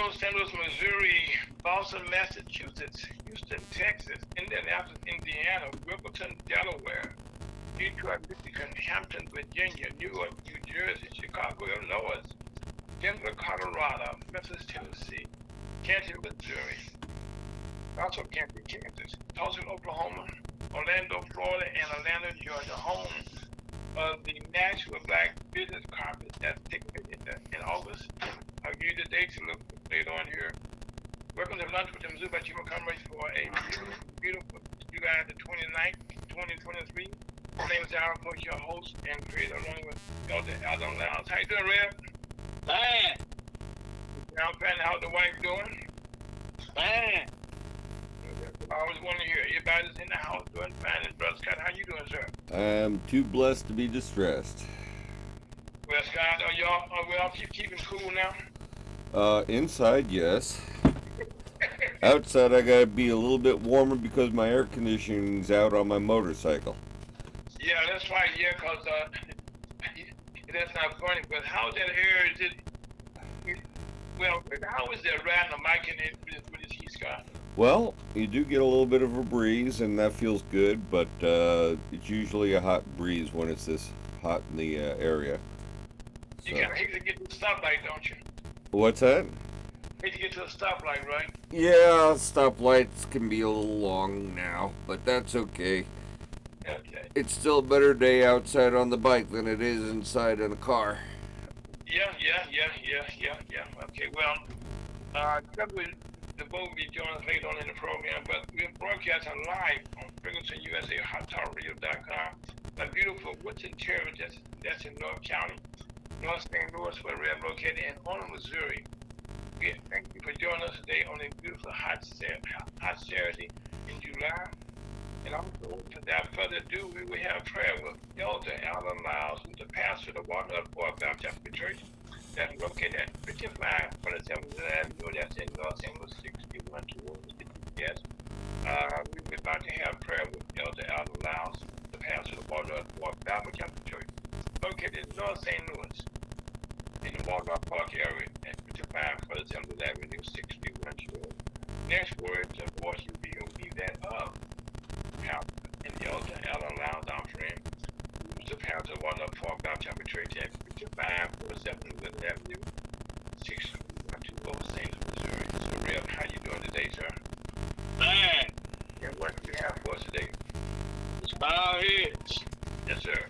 St. Louis, Missouri, Boston, Massachusetts, Houston, Texas, Indianapolis, Indiana, Wilmington, Delaware, Detroit, Michigan, Hampton, Virginia, Newark, New Jersey, Chicago, Illinois, Denver, Colorado, Memphis, Tennessee, Canton, Missouri, also Canton, Kansas, Tulsa, Oklahoma, Orlando, Florida, and Atlanta, Georgia, home of the National Black Business Conference that's taking place in August. I'll give you the dates to look later on here. Welcome to lunch with the Mizzou by Chima Commerce for a beautiful July the 29th, 2023. My name is Aaron Coach, your host and creator, along with Elder Adam Lyles. How you doing, Rev? Fine. I'm fine. How's the wife doing? Fine. I always want to hear everybody's in the house doing fine. And Brother Scott, how you doing, sir? I'm too blessed to be distressed. Well, Scott, are we all keeping cool now? Inside, yes. Outside, I gotta be a little bit warmer because my air conditioning's out on my motorcycle. Yeah, that's right. Yeah, because that's not funny. But how's that air? Is it? Well, how is that riding a mic in it with his heat, Scott? Well, you do get a little bit of a breeze, and that feels good. But it's usually a hot breeze when it's this hot in the area. So. You gotta hate to get to the stoplight, don't you? What's that? Hate to get to the stoplight, right? Yeah, stoplights can be a little long now, but that's okay. Okay. It's still a better day outside on the bike than it is inside in a car. Yeah. Okay, well, DeBow will be joining us later on in the program, but we're broadcasting live on Ferguson USA, HotTalkRadio.com. A beautiful Woodson Terrace that's in North County, North St. Louis, where we're located, in Orland, Missouri. We thank you for joining us today on a beautiful hot Saturday in July. And also, without further ado, we will have prayer with Elder Alan Lyles, who's the pastor of the Walnut Park Baptist Church that's located at 5547 Avenue, that's in North St. Louis, 61 towards the GPS. We're about to have prayer with Elder Alan Lyles, the pastor of the Walnut Park Baptist Church, located in North St. Louis, in the Walnut Park area at 5547 Avenue, 61 towards. Next words and voice will be that of and the Elder Alan Lyles, our friend, who's the pastor of Walnut Park Baptist Church at 5547 Woodland Avenue, 6120 St. Missouri. So, Rev, how you doing today, sir? Fine. And what do you have for us today? Let's bow our heads. Yes, sir.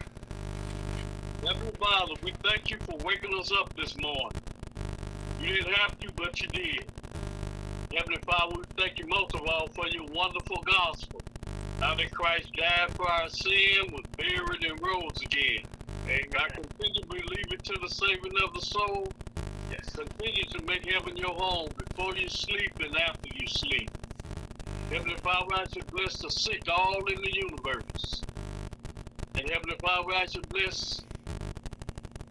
Heavenly Father, we thank you for waking us up this morning. You didn't have to, but you did. Heavenly Father, we thank you most of all for your wonderful gospel. How that Christ died for our sin, was buried, and rose again. Amen. I continue to believe it to the saving of the soul. Yes. Continue to make heaven your home before you sleep and after you sleep. Heavenly Father, I should bless the sick all in the universe. And Heavenly Father, I should bless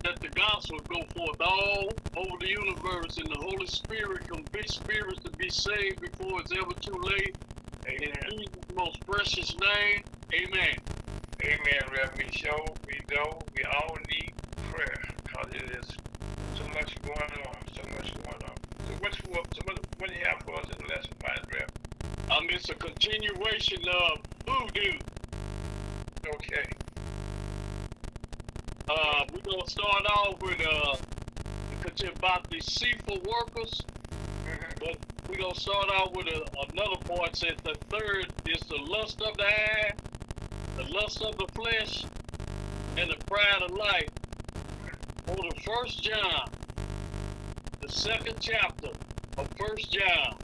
that the gospel go forth all over the universe, and the Holy Spirit convict spirits to be saved before it's ever too late. Amen. In Jesus' most precious name, amen. Amen, Rev. We know we all need prayer because it is so much going on, So what do you have for us in the lesson, Rev? It's a continuation of voodoo. Okay. We're going to start off with about the deceitful workers. But we're going to start out with another part. Says the third is the lust of the eye, the lust of the flesh, and the pride of life. For the 1 John, the 2nd chapter of 1 John,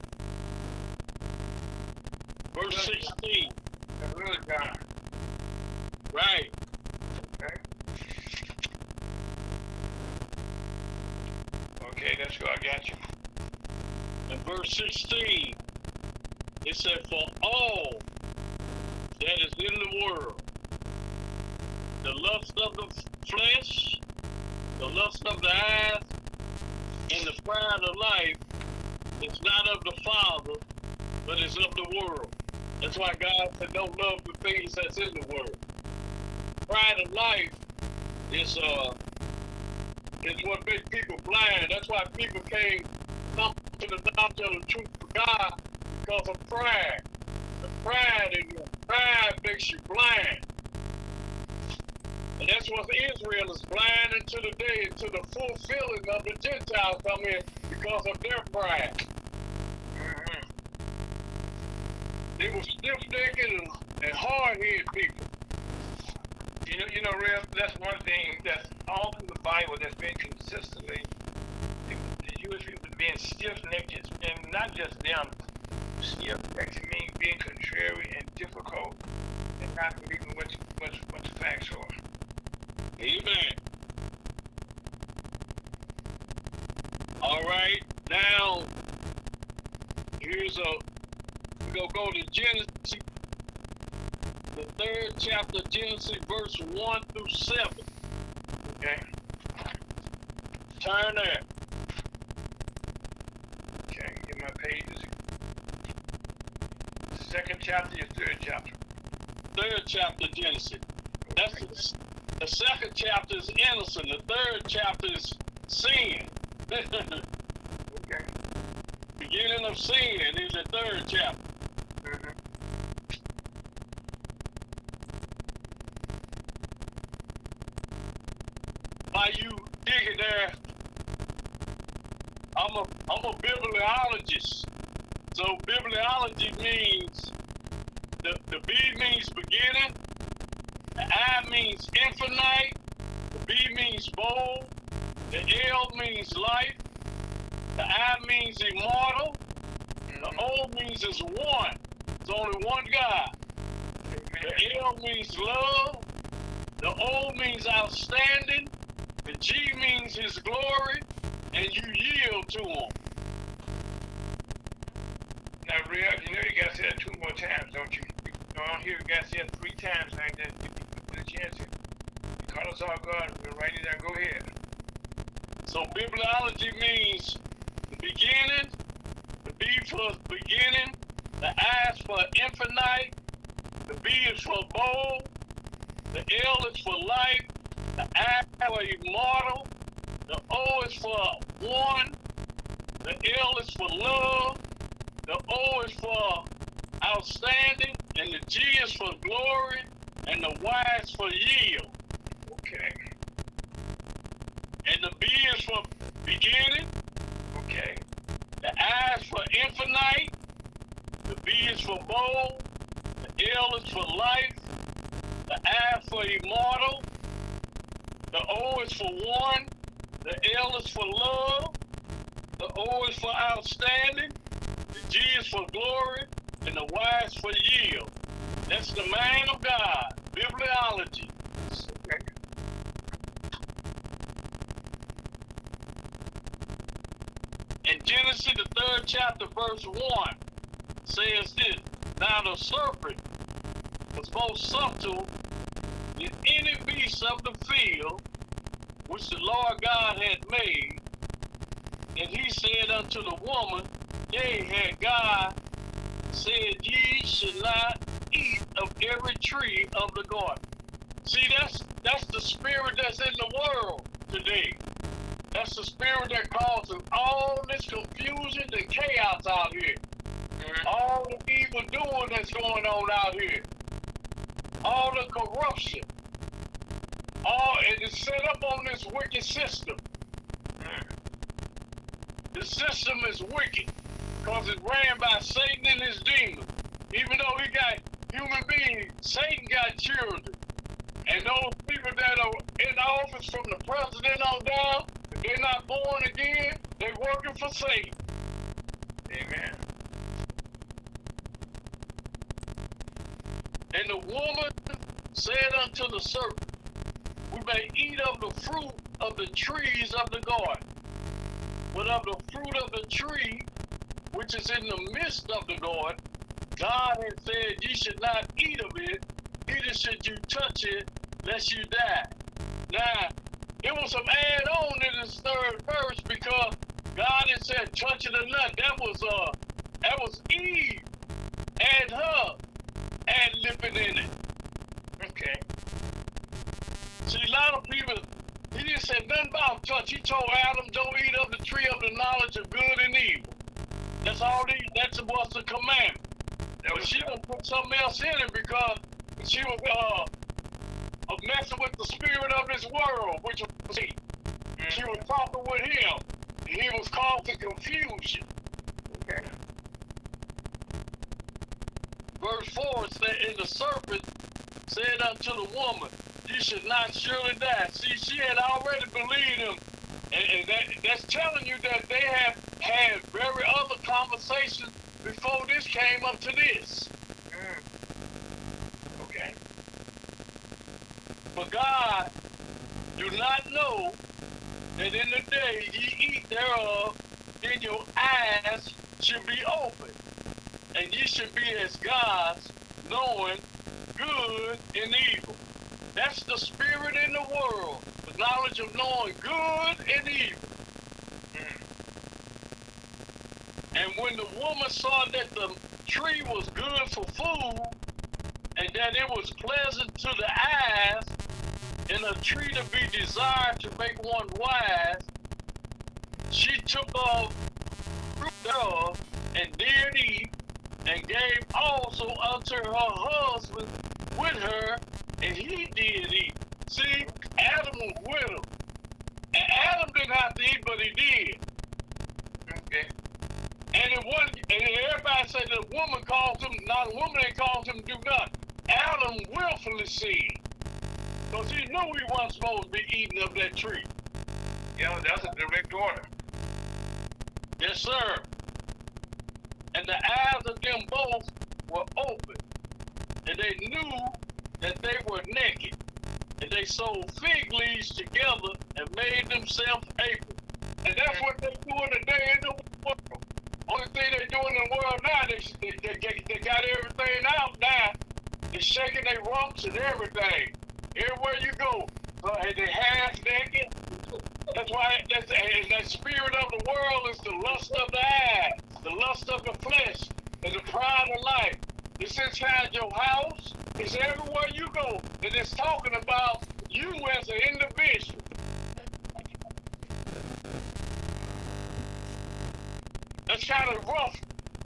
verse 16. That's really God. Right. Okay. Okay, that's good. I got you. In verse 16, it said, for all that is in the world, the lust of the flesh, the lust of the eyes, and the pride of life is not of the Father, but is of the world. That's why God said, don't love the things that's in the world. Pride of life is what makes people blind. That's why people can't come to to the knowledge of the truth of God because of pride. The pride in you. Pride makes you blind. And that's what Israel is blind unto the day, to the fulfilling of the Gentiles come in because of their pride. Mm-hmm. They were stiff-necked and hard-headed people. You know, Rev, that's one thing that's all through the Bible that's been consistently the Jewish people being stiff-necked, and not just them. Stiff-necked means being contrary and difficult and not believing what the facts are. Amen. All right, now we're gonna go to Genesis, the 3rd chapter, Genesis, verse 1 through 7. Okay. Turn there. Okay, get my pages. 2nd chapter, your 3rd chapter. 3rd chapter, Genesis. That's the 2nd chapter is innocent. The 3rd chapter is sin. Okay. Beginning of sin is the 3rd chapter. Mm-hmm. While you digging there, I'm a bibliologist. So bibliology means the B means beginning, the I means infinite, the B means bold, the L means life, the I means immortal, the O means is one. It's only one God. The L means love, the O means outstanding, the G means his glory, and you yield to him. Now, Rev, you know you gotta say that 2 more times, don't you? Around here, you gotta say it 3 times like that. Give people a chance here. You call us all God, we'll write it down. Go ahead. So bibliology means the beginning, the B for beginning, the I is for infinite, the B is for bold, the L is for life, the I for immortal, the O is for one, the L is for love, the O is for outstanding, and the G is for glory, and the Y is for yield. Okay. And the B is for beginning, Okay. the I is for infinite, the B is for bold, the L is for life, the I for immortal, the O is for one, the L is for love, the O is for outstanding, the G is for glory, and the Y is for yield. That's the man of God, bibliology. Okay. In Genesis, the 3rd chapter, verse 1, says this: Now the serpent was most subtle than any beast of the field which the Lord God had made. And he said unto the woman, Yea, had God said, Ye should not eat of every tree of the garden. See, that's the spirit that's in the world today. That's the spirit that causes all this confusion and chaos out here. All the evil doing that's going on out here. All the corruption. It is set up on this wicked system. The system is wicked because it's ran by Satan and his demons. Even though he got human beings, Satan got children. And those people that are in office from the president on down, if they're not born again, they're working for Satan. Amen. And the woman said unto the serpent, We may eat of the fruit of the trees of the garden, but of the fruit of the tree which is in the midst of the garden, God has said, Ye should not eat of it, neither should you touch it, lest you die. Now, it was some add-on in this 3rd verse because God had said, touch it or not. That was Eve and her ad-libbing in it. Okay. See, a lot of people, he didn't say nothing about touch. He told Adam, don't eat of the tree of the knowledge of good and evil. That's all that was the commandment. But she done put something else in it because she was messing with the spirit of this world, which was he. She was talking with him, and he was causing confusion. Okay. Verse 4 said, and the serpent said unto the woman, you should not surely die. See, she had already believed him. And that's telling you that they have had very other conversations before this came up to this. Okay. But God do not know that in the day ye eat thereof, then your eyes should be open, and ye should be as gods, knowing good and evil. That's the spirit in the world, the knowledge of knowing good and evil. And when the woman saw that the tree was good for food, and that it was pleasant to the eyes, and a tree to be desired to make one wise, she took of fruit thereof, and did eat, and gave also unto her husband with her, and he did eat. See, Adam was with him. And Adam didn't have to eat, but he did. Okay. And it wasn't, and everybody said the woman caused him, not a woman ain't caused him to do nothing. Adam willfully sinned. Because he knew he wasn't supposed to be eating of that tree. Yeah, that's a direct order. Yes, sir. And the eyes of them both were open, and they knew that they were naked. And they sewed fig leaves together and made themselves aprons. And that's what they doing today in the world. Only thing they doing in the world now, they got everything out now. They're shaking their rumps and everything. Everywhere you go, they half naked. That's why that spirit of the world is the lust of the eye, the lust of the flesh, and the pride of life. It's inside your house. It's everywhere you go. And it's talking about you as an individual. That's kind of rough,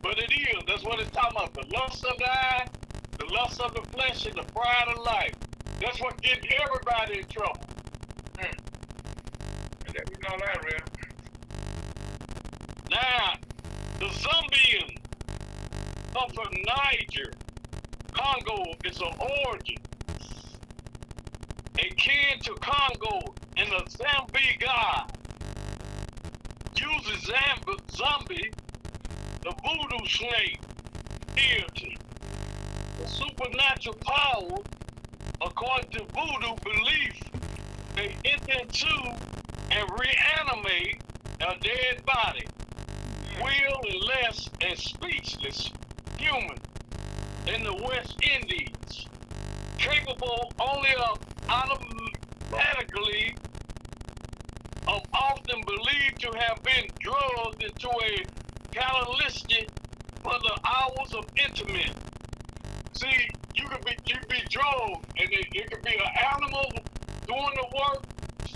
but it is. That's what it's talking about. The lust of the eye, the lust of the flesh, and the pride of life. That's what gets everybody in trouble. You know that, real. Now, the Zambian come from Niger. Congo is an origin. Akin to Congo, and the Zambi god uses Zambi, the voodoo snake, deity, the supernatural power. According to voodoo belief, they enter into and reanimate a dead body, will-less and speechless human in the West Indies, capable only of automatically of often believed to have been drugged into a catalytic for the hours of intimate. See, you could be drugged, and it could be an animal doing the work,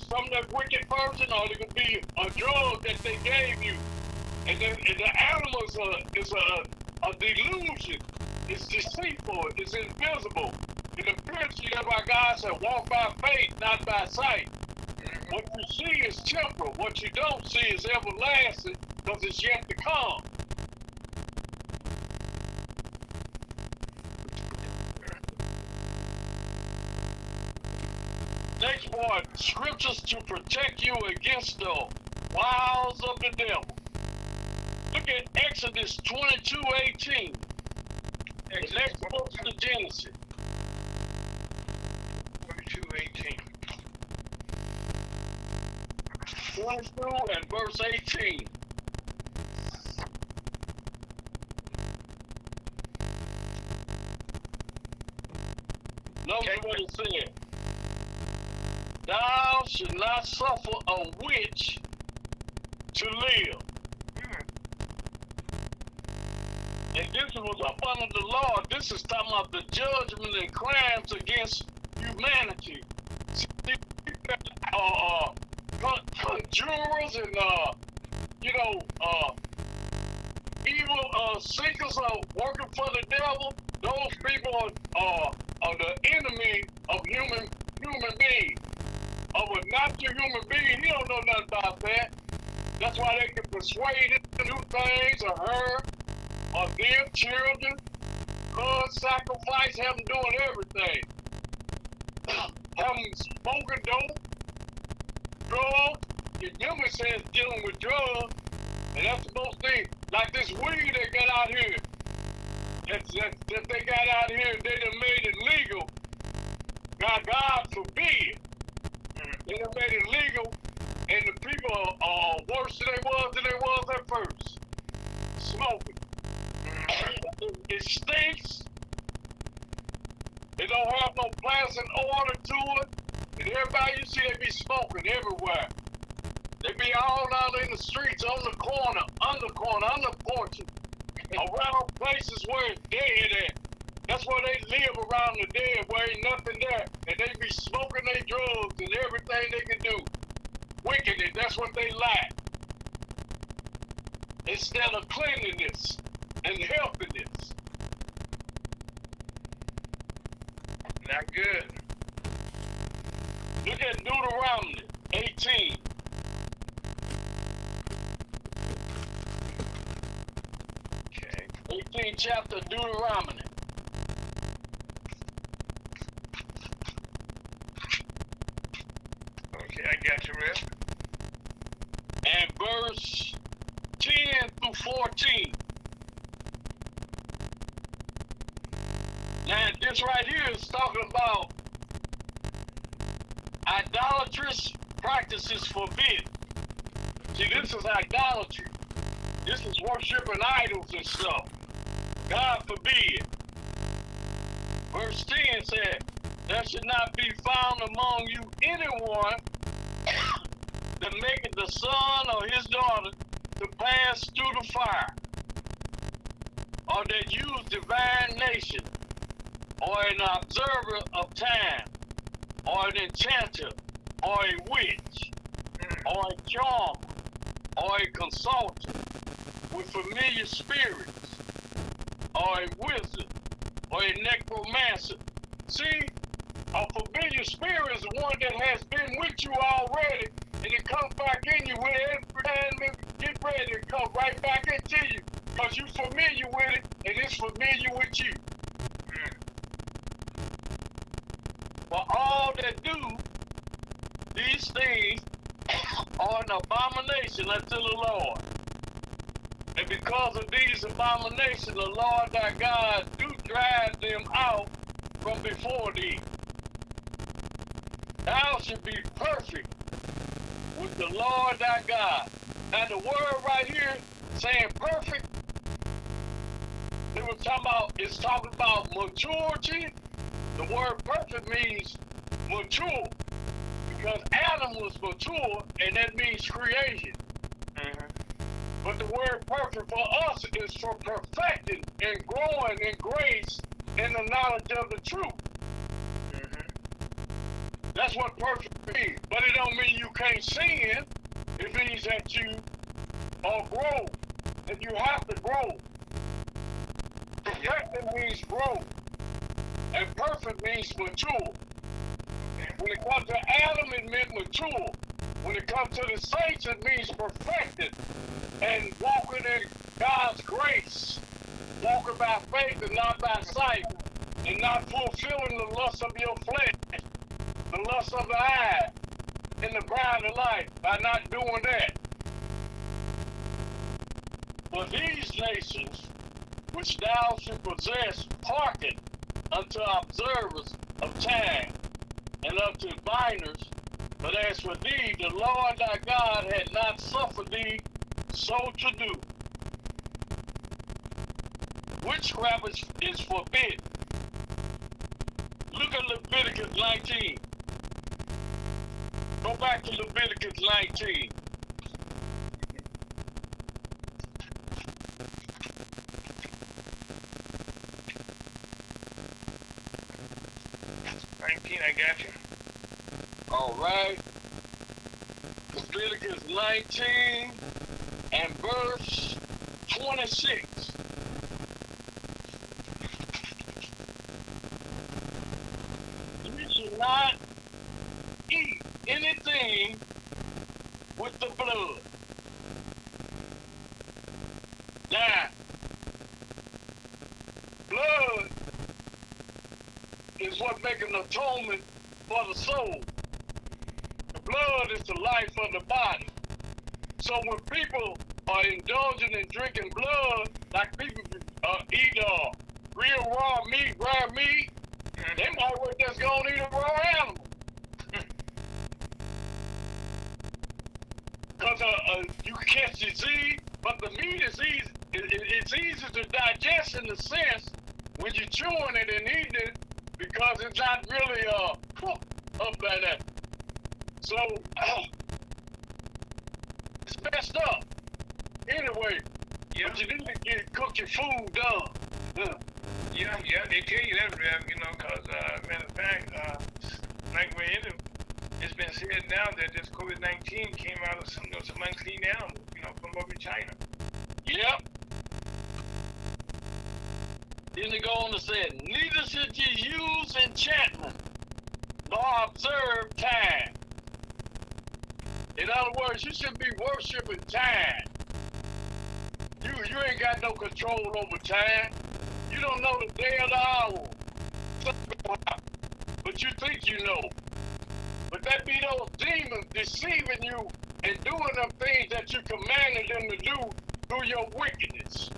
some that wicked person, or it could be a drug that they gave you. And the animal is a delusion. It's deceitful. It's invisible. And the purity of our God said, walk by faith, not by sight. What you see is temporal. What you don't see is everlasting, because it's yet to come. Next part, scriptures to protect you against the wiles of the devil. Look at Exodus 22:18. The next book to Genesis. 22:18. 22 and verse 18. Notice what it said. Thou should not suffer a witch to live. And this was up under the law. This is talking about the judgment and crimes against humanity. Conjurers and, evil seekers are working for the devil, those people are the enemy of human beings. Of a natural human being, he don't know nothing about that. That's why they can persuade him to do things, or her, or their children, blood sacrifice, have them doing everything. Have them smoking dope, drugs. The human says dealing with drugs, and that's the most thing. Like this weed they got out here, that they got out here, they done made it legal. God forbid. They done made it legal, and the people are worse than they was at first. Smoking. It stinks. It don't have no plants and order to it. And everybody you see, they be smoking everywhere. They be all out in the streets, on the corner, under porches, around places where it's dead at. That's where they live, around the dead, where ain't nothing there. And they be smoking their drugs and everything they can do. Wickedness, that's what they lack. Instead of cleanliness and healthiness. Not good. Look at Deuteronomy 18. Okay. 18th chapter of Deuteronomy. Okay, I got you, Rip. And verse 10 through 14. Now, this right here is talking about idolatrous practices forbidden. See, this is idolatry. This is worshiping idols and stuff. God forbid. Verse 10 said, there should not be found among you anyone that maketh the son or his daughter to pass through the fire, or that use divination, or an observer of time, or an enchanter, or a witch, or a charmer, or a consultant with familiar spirits, or a wizard, or a necromancer. See, a familiar spirit is the one that has been with you already, and it comes back in you with every time get ready to come right back into you, because you're familiar with it, and it's familiar with you. For all that do these things are an abomination unto the Lord. And because of these abominations, the Lord thy God do drive them out from before thee. Thou should be perfect with the Lord thy God. Now the word right here saying perfect, it's talking about maturity. The word perfect means mature, because Adam was mature, and that means creation. But the word perfect for us is for perfecting and growing in grace and the knowledge of the truth. That's what perfect means. But it don't mean you can't sin. It means that you are grow, that you have to grow. Perfecting means grow, and perfect means mature. When it comes to Adam, it meant mature. When it comes to the saints, it means perfected and walking in God's grace, walking by faith and not by sight, and not fulfilling the lust of your flesh, the lust of the eye, and the pride of life, by not doing that. But these nations, which thou should possess, hearken unto observers of time, and unto diviners. But as for thee, the Lord thy God had not suffered thee so to do. Witchcraft is forbidden. Look at Leviticus 19. Go back to Leviticus 19. 19, I got you. All right. Leviticus 19 and verse 26. You should not eat anything with the blood. Now, blood is what makes an atonement for the soul. The blood is the life of the body. So when people are indulging in drinking blood, like people eat real raw meat, rare meat, they might well just go and eat a raw animal. Because you catch disease, but the meat is easy. It's easy to digest in the sense when you're chewing it and eating it because it's not really cooked up like that. So it's messed up. Anyway, Yeah. but you need to cook your food done. Yeah, they tell you that, Rev, because, matter of fact, like we're in it, it's been said now that this COVID-19 came out of some unclean animals, from over China. Yep. Then they go on to say, neither should you use enchantment, nor observe time. In other words, you shouldn't be worshiping time. You ain't got no control over time. You don't know the day or the hour. But you think you know. But that be those demons deceiving you and doing them things that you commanded them to do through your wickedness.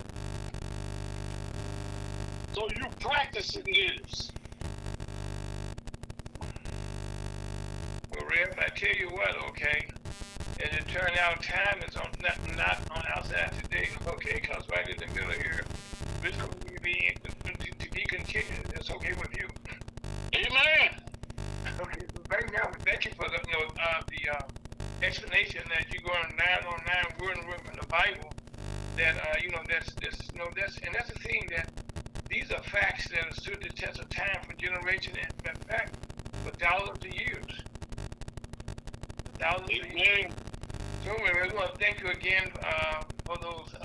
So you practicing this. Well, Rev, I tell you what, okay, as it turned out, time is not on outside today, okay, because right in the middle here, this could be to be continued. It's okay with you. Amen. Okay, so right now, we thank you for the explanation that you're going 9 word and word from the Bible. That that's the thing, that these are facts that have stood the test of time for generations, and in fact, for thousands of years. Thousands of years. So anyway, we want to thank you again for those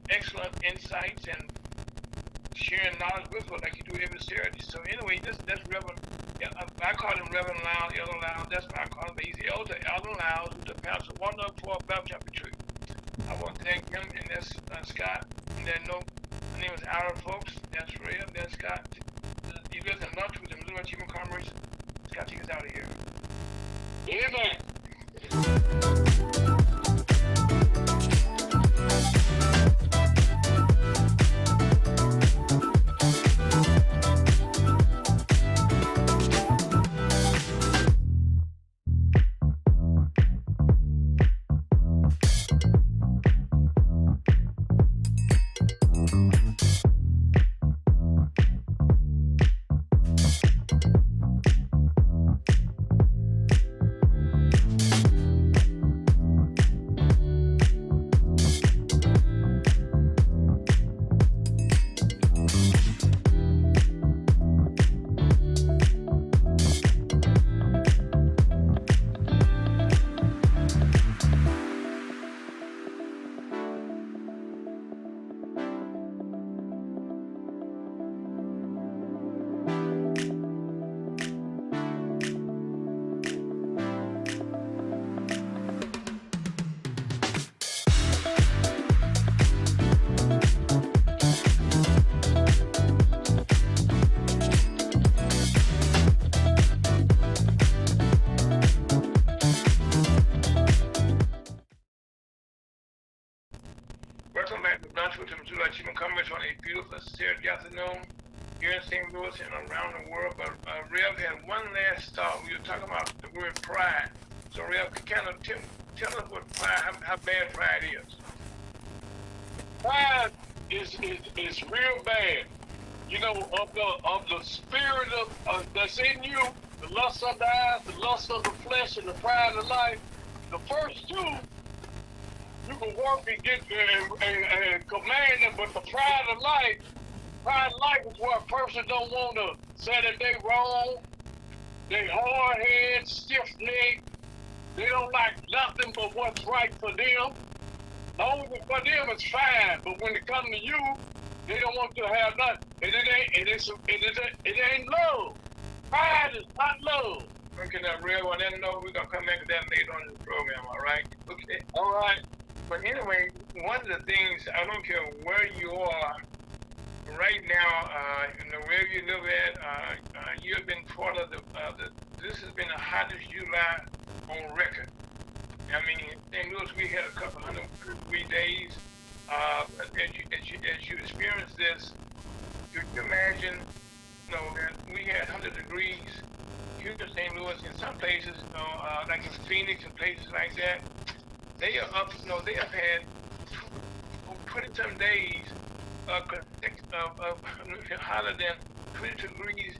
excellent insights and sharing knowledge with us like you do every Saturday. So anyway, that's Reverend. I call him Reverend Lyles, Elder Lyles. That's what I call him. He's the elder, Elder Lyles, who's the pastor of 104 Baptist Chapel Church. I want to thank him, and that's Scott. And then my name is Aaron, folks. That's Rev. That's Scott. You listen to lunch with the Missouri Human Commerce. Scott, take us out of here. Amen. On a beautiful Saturday afternoon here in St. Louis and around the world. But Rev had one last thought. We were talking about the word pride. So Rev, kind of tell us what pride, how bad pride is. Pride is real bad. Of the spirit of that's in you, the lust of the eyes, the lust of the flesh, and the pride of life. The first two, you can work and get and command them, but the pride of life is where a person don't want to say that they wrong. They hard head, stiff neck. They don't like nothing but what's right for them. Long as for them it's fine, but when it come to you, they don't want to have nothing. And it ain't love. Pride is not love. Okay, now, real one. Then know we're gonna come back to that later on in the program. All right. Okay. All right. But anyway, one of the things, I don't care where you are right now, wherever you live at, you have been part of this has been the hottest July on record. I mean, in St. Louis, we had a couple 103 days. As you experience this, you can imagine, that we had 100 degrees here in St. Louis. In some places, like in Phoenix and places like that, they are up. They have had 20-some days of hotter than 22 degrees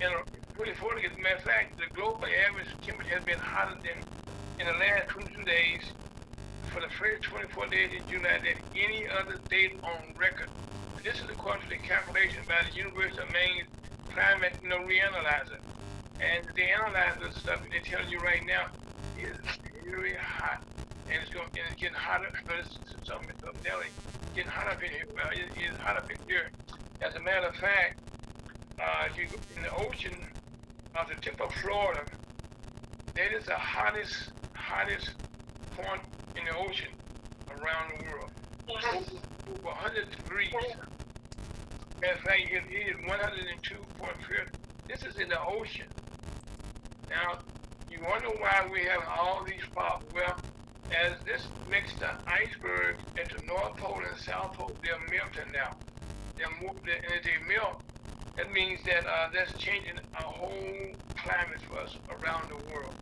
and 24 degrees. As a matter of fact, the global average temperature has been hotter than in the last 22 days for the first 24 days in July than any other date on record. This is according to the calculation by the University of Maine Climate Reanalyzer. And they analyze this stuff and they're telling you right now it's very hot. And it's getting hotter, but it's something Nelly. Getting hot up in here. Well, it is hot up in here. As a matter of fact, if you go in the ocean off the tip of Florida, that is the hottest point in the ocean around the world. Over 100 degrees. Matter of fact, it is 102.4. This is in the ocean. Now, you wonder why we have all these problems. Well, as this makes the iceberg at the North Pole and South Pole, they're melting now. And as they melt, that means that that's changing our whole climate for us around the world.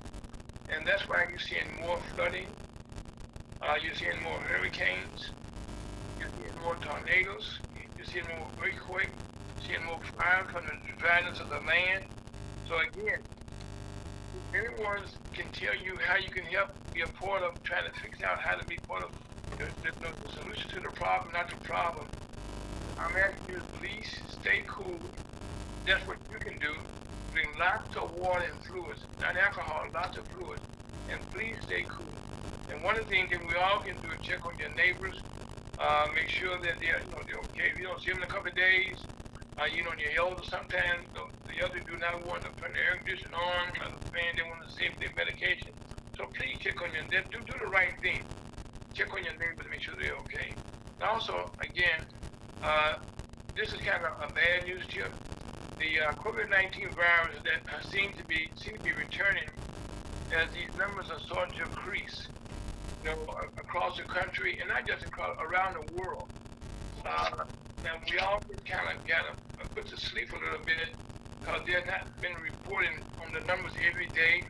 And that's why you're seeing more flooding, you're seeing more hurricanes, you're seeing more tornadoes, you're seeing more earthquakes, you're seeing more fire from the dryness of the land. So again, anyone can tell you how you can help be a part of trying to fix out how to be part of the solution to the problem, not the problem. I'm asking you to please stay cool. That's what you can do. Drink lots of water and fluids, not alcohol, lots of fluids. And please stay cool. And one of the things that we all can do is check on your neighbors, make sure that they're okay. If you don't see them in a couple of days, your elders sometimes, the others do not want to put the air conditioner on, or the fan, they want to save their medication. So please check on do the right thing. Check on your neighbors to make sure they're okay. And also, again, this is kind of a bad news tip. The COVID-19 virus that seem to be returning as these numbers are starting to increase, across the country and not just around the world. Now we all kind of put to sleep a little bit because they're not been reporting on the numbers every day.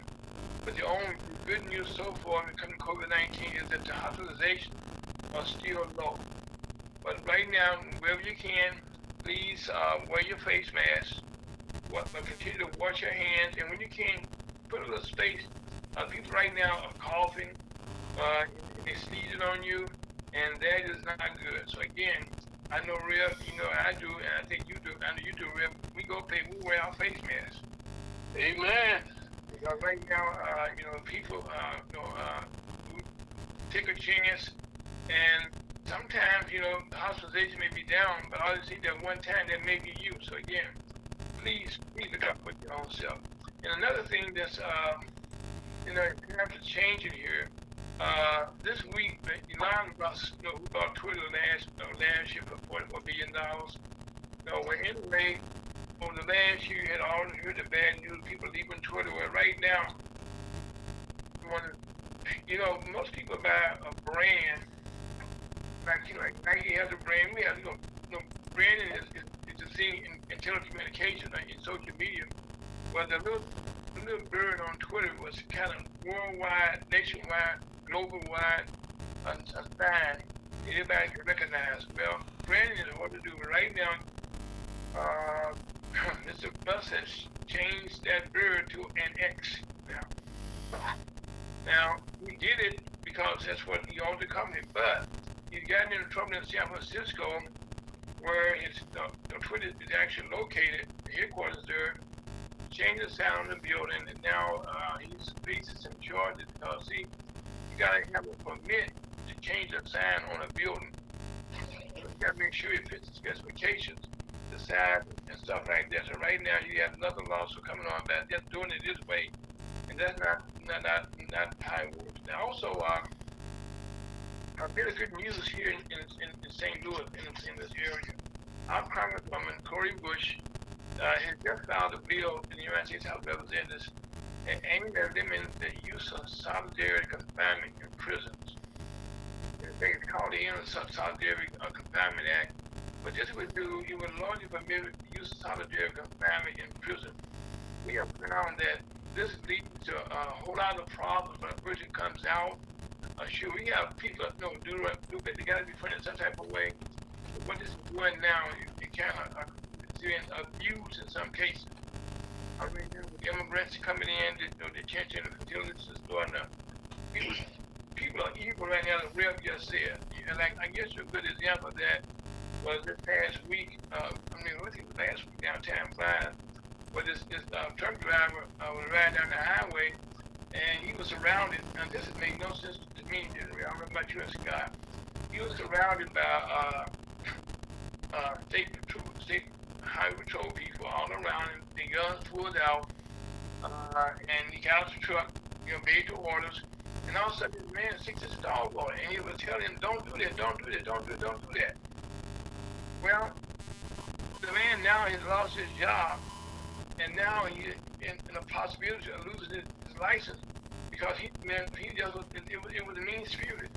But the only good news so far when it comes to COVID-19 is that the hospitalizations are still low. But right now, wherever you can, please wear your face mask. Continue to wash your hands, and when you can, put a little space. People right now are coughing, they're sneezing on you, and that is not good. So again, I know Rev, I do, and I think you do. I know you do, Rev. We wear our face masks. Amen. Because right now, people take a chance, and sometimes, the hospitalization may be down, but all you see that one time that may be you. So again, please look out for your own self. And another thing that's, times are changing here. This week, Elon Musk, who bought Twitter last year for $44 billion. Anyway, over the last year, you had all heard the bad news, people leaving Twitter. Well, right now, most people buy a brand, like Nike has a brand. We have, branding is a thing in telecommunications, like in social media. Well, the little bird on Twitter was kind of worldwide, nationwide, global-wide, a sign everybody can recognize. Well, branding is hard to do, but right now, Mr. Musk has changed that bird to an X now. Now, he did it because that's what he owned the company, but he's gotten into trouble in San Francisco, where Twitter is actually located, the headquarters there, changed the sound of the building, and now he's facing some charges because, you got to have a permit to change a sign on a building. You got to make sure it fits the specifications, the size, and stuff like that. So right now you have another lawsuit coming on about just doing it this way, and that's not how it works. Now also, really good news here in St. Louis, in this area. Our Congresswoman Cori Bush has just filed a bill in the United States House of Representatives aiming at limiting the use of solitary confinement in prisons. It's called the Solitary Confinement Act. But this would do, it would largely permit the use of solitary confinement in prison. We have found that this leads to a whole lot of problems when a person comes out. Sure, we have people that do it, they got to be put in some type of way. But what this is doing now, it kind of being abused in some cases. I mean, with immigrants coming in, detention facilities is doing people are evil right now, the real just said. And like, I guess a good example of that was this past week, I think it was last week downtown Lyles, where this truck driver was riding down the highway, and he was surrounded, and this has made no sense to me, I don't know about you, Scott. He was surrounded by state highway patrol people all around him, the guns pulled out, and he got out the truck, made the orders, and all of a sudden this man sticks his dog on it, and he was telling him, don't do that, don't do that, don't do that. Well, the man now has lost his job, and now he's in a possibility of losing his license because it was mean-spirited.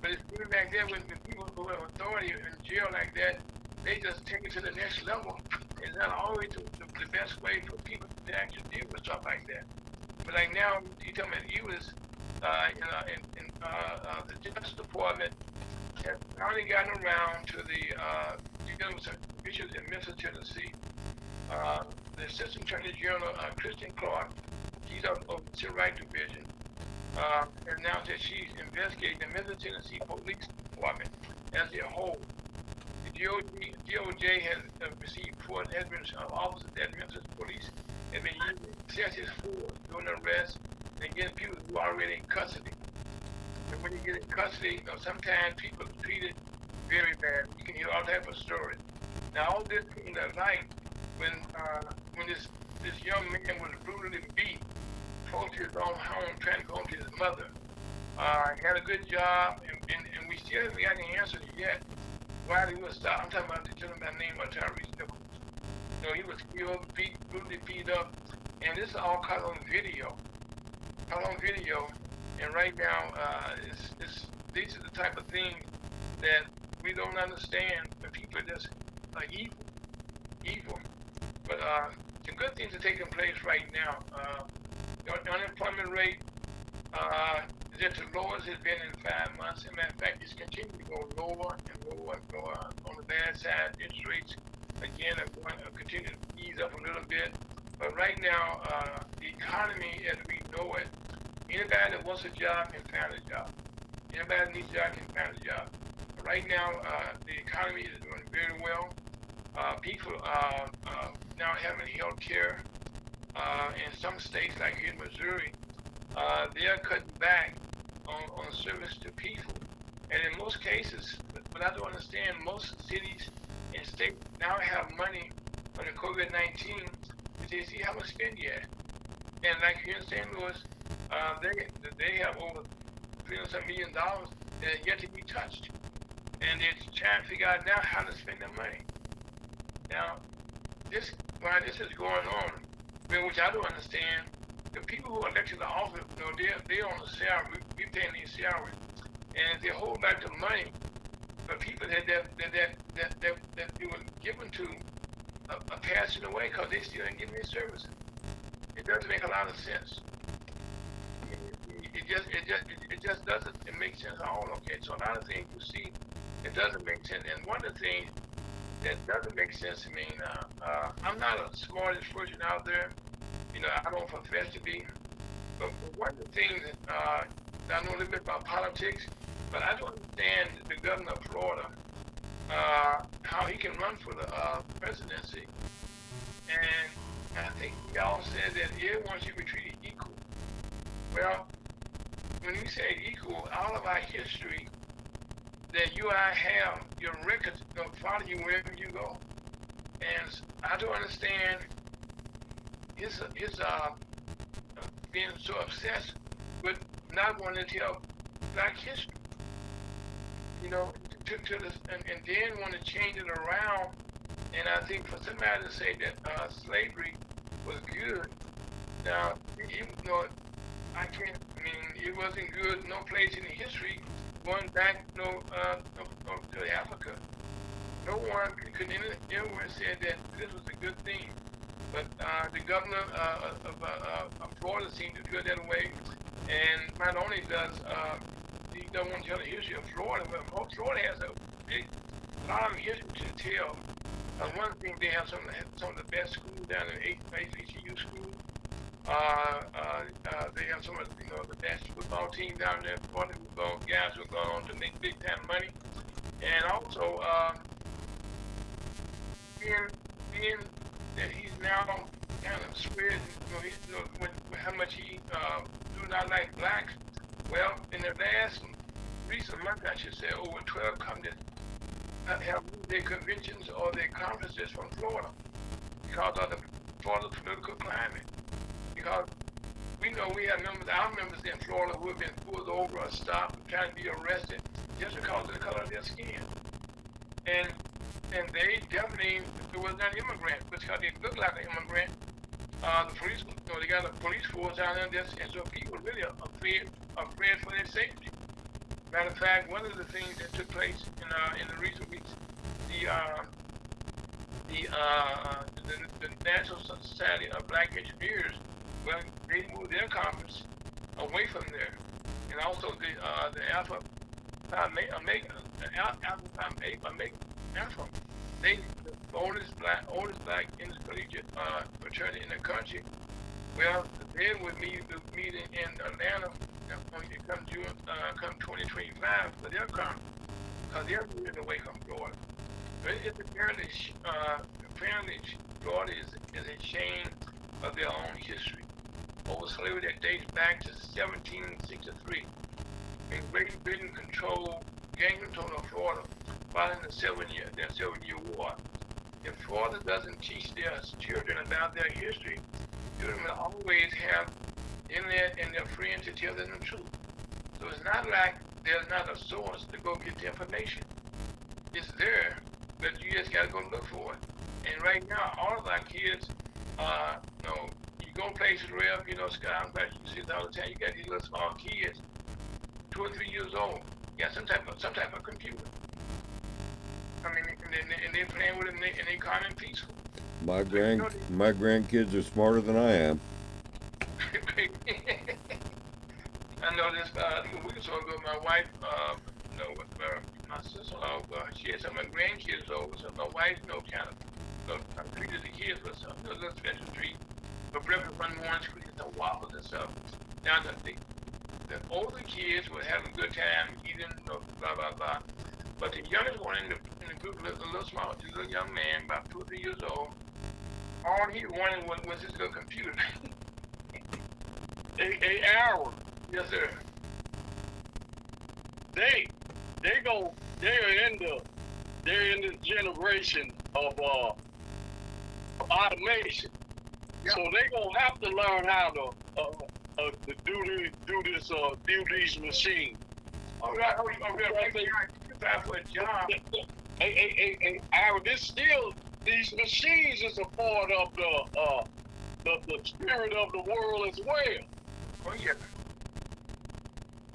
But it's really back there when people who have authority in jail like that, they just take it to the next level. It's not always the best way for people to actually deal with stuff like that. But like now, he told me that he was, the Justice Department has finally gotten around to dealing with some issues in Memphis, Tennessee. The Assistant Attorney General, Kristen Clark, she's of the Civil Rights Division, has announced that she's investigating the Memphis, Tennessee Police Department as a whole. The DOJ has received reports that officers at Memphis Police have been using excessive force during arrests and getting people who are already in custody. And when you get in custody, sometimes people are treated very bad. You can hear all types of stories. Now, all this came to light when this young man was brutally beat close to his own home, trying to go home to his mother. He had a good job, and we still haven't got any answers yet why he was stopped. I'm talking about the gentleman by the name of Tyrese Nichols. He was killed, brutally beat up, and this is all caught on video. And right now, these are the type of things that we don't understand. The people are just evil. But the good things are taking place right now. The unemployment rate is the lowest it's been in 5 months. As a matter of fact, it's continuing to go lower and lower. On the bad side, interest rates, again, are going to continue to ease up a little bit. But right now, the economy as we know it, anybody that wants a job can find a job. Anybody that needs a job can find a job. Right now, the economy is doing very well. People are now having health care. In some states, like here in Missouri, they are cutting back on service to people. And in most cases, but I don't understand, most cities and states now have money on the COVID-19, but they see how much spend yet. And like here in St. Louis, they have over $300 million that are yet to be touched. And they're trying to figure out now how to spend their money. Now, while this is going on, which I don't understand, the people who are elected to office, they're on a salary. We paying these salaries, and if they hold back the money for people that it was given to are passing away because they still ain't getting their services. It doesn't make a lot of sense. It just doesn't make sense at all. Okay, so a lot of things you see, it doesn't make sense. And one of the things that doesn't make sense to me, I'm not the smartest person out there. I don't profess to be. But one of the things that I know a little bit about politics, but I don't understand the governor of Florida, how he can run for the presidency. And I think y'all said that everyone should be treated equal. Well, when you say equal, all of our history that you and I have, your records gonna follow you wherever you go. And I don't understand his being so obsessed with not wanting to tell Black history. You know, to this, and then want to change it around. And I think for somebody to say that slavery was good, now, you know, I can't. I mean, it wasn't good. No place in history going back, to Africa. No one could anywhere say that this was a good thing. But the governor of Florida seemed to feel that way. And not only does he don't want to tell the history of Florida, but Florida has a lot of history to tell. One thing, they have some of the best schools down in HBCU schools. They have some of the best football team down there. Florida football guys who go on to make big time money, and also being that he's now kind of spread, with how much he do not like blacks. Well, in the last recent month, I should say, over 12 companies have moved their conventions or their conferences from Florida because of the Florida political climate. Because we know we have our members in Florida who have been pulled over or stopped and trying to be arrested just because of the color of their skin. And they definitely, it was not immigrant, because they look like an immigrant. The police, they got a police force down there, and so people really are afraid for their safety. Matter of fact, one of the things that took place in the recent weeks, the National Society of Black Engineers, well, they moved their conference away from there, and also the Alpha they the oldest black intercollegiate fraternity in the country. Well, they would meet in Atlanta come 2025 for their conference, because they're moving away from Florida. But it's apparently Florida is ashamed of their own history over slavery that dates back to 1763. And Great Britain gained control of Florida following the 7-Year War. If Florida doesn't teach their children about their history, children will always have internet and their friends to tell them the truth. So it's not like there's not a source to go get the information. It's there, but you just gotta go look for it. And right now, all of our kids, you go places where, Scott, I'm glad you see it all the time. You got these little small kids, 2 or 3 years old, got some type of computer. I mean, and they're playing with it, and they calm and peaceful. My grandkids are smarter than I am. I know this. I think a week or so ago, my wife, with my sister-in-law, she had some of my grandkids over. So my wife, kind of treated the kids with some little special treat. For breakfast one morning, she would some waffles and stuff. Now the older kids were having a good time eating, blah blah blah. But the youngest one in the group, a little young man, about 2 or 3 years old, all he wanted was his little computer. An hour. Yes, sir. They're in the generation of automation. Yep. So they're gonna have to learn how to do these machines. All right, for a job. These machines is a part of the spirit of the world as well. Oh yeah.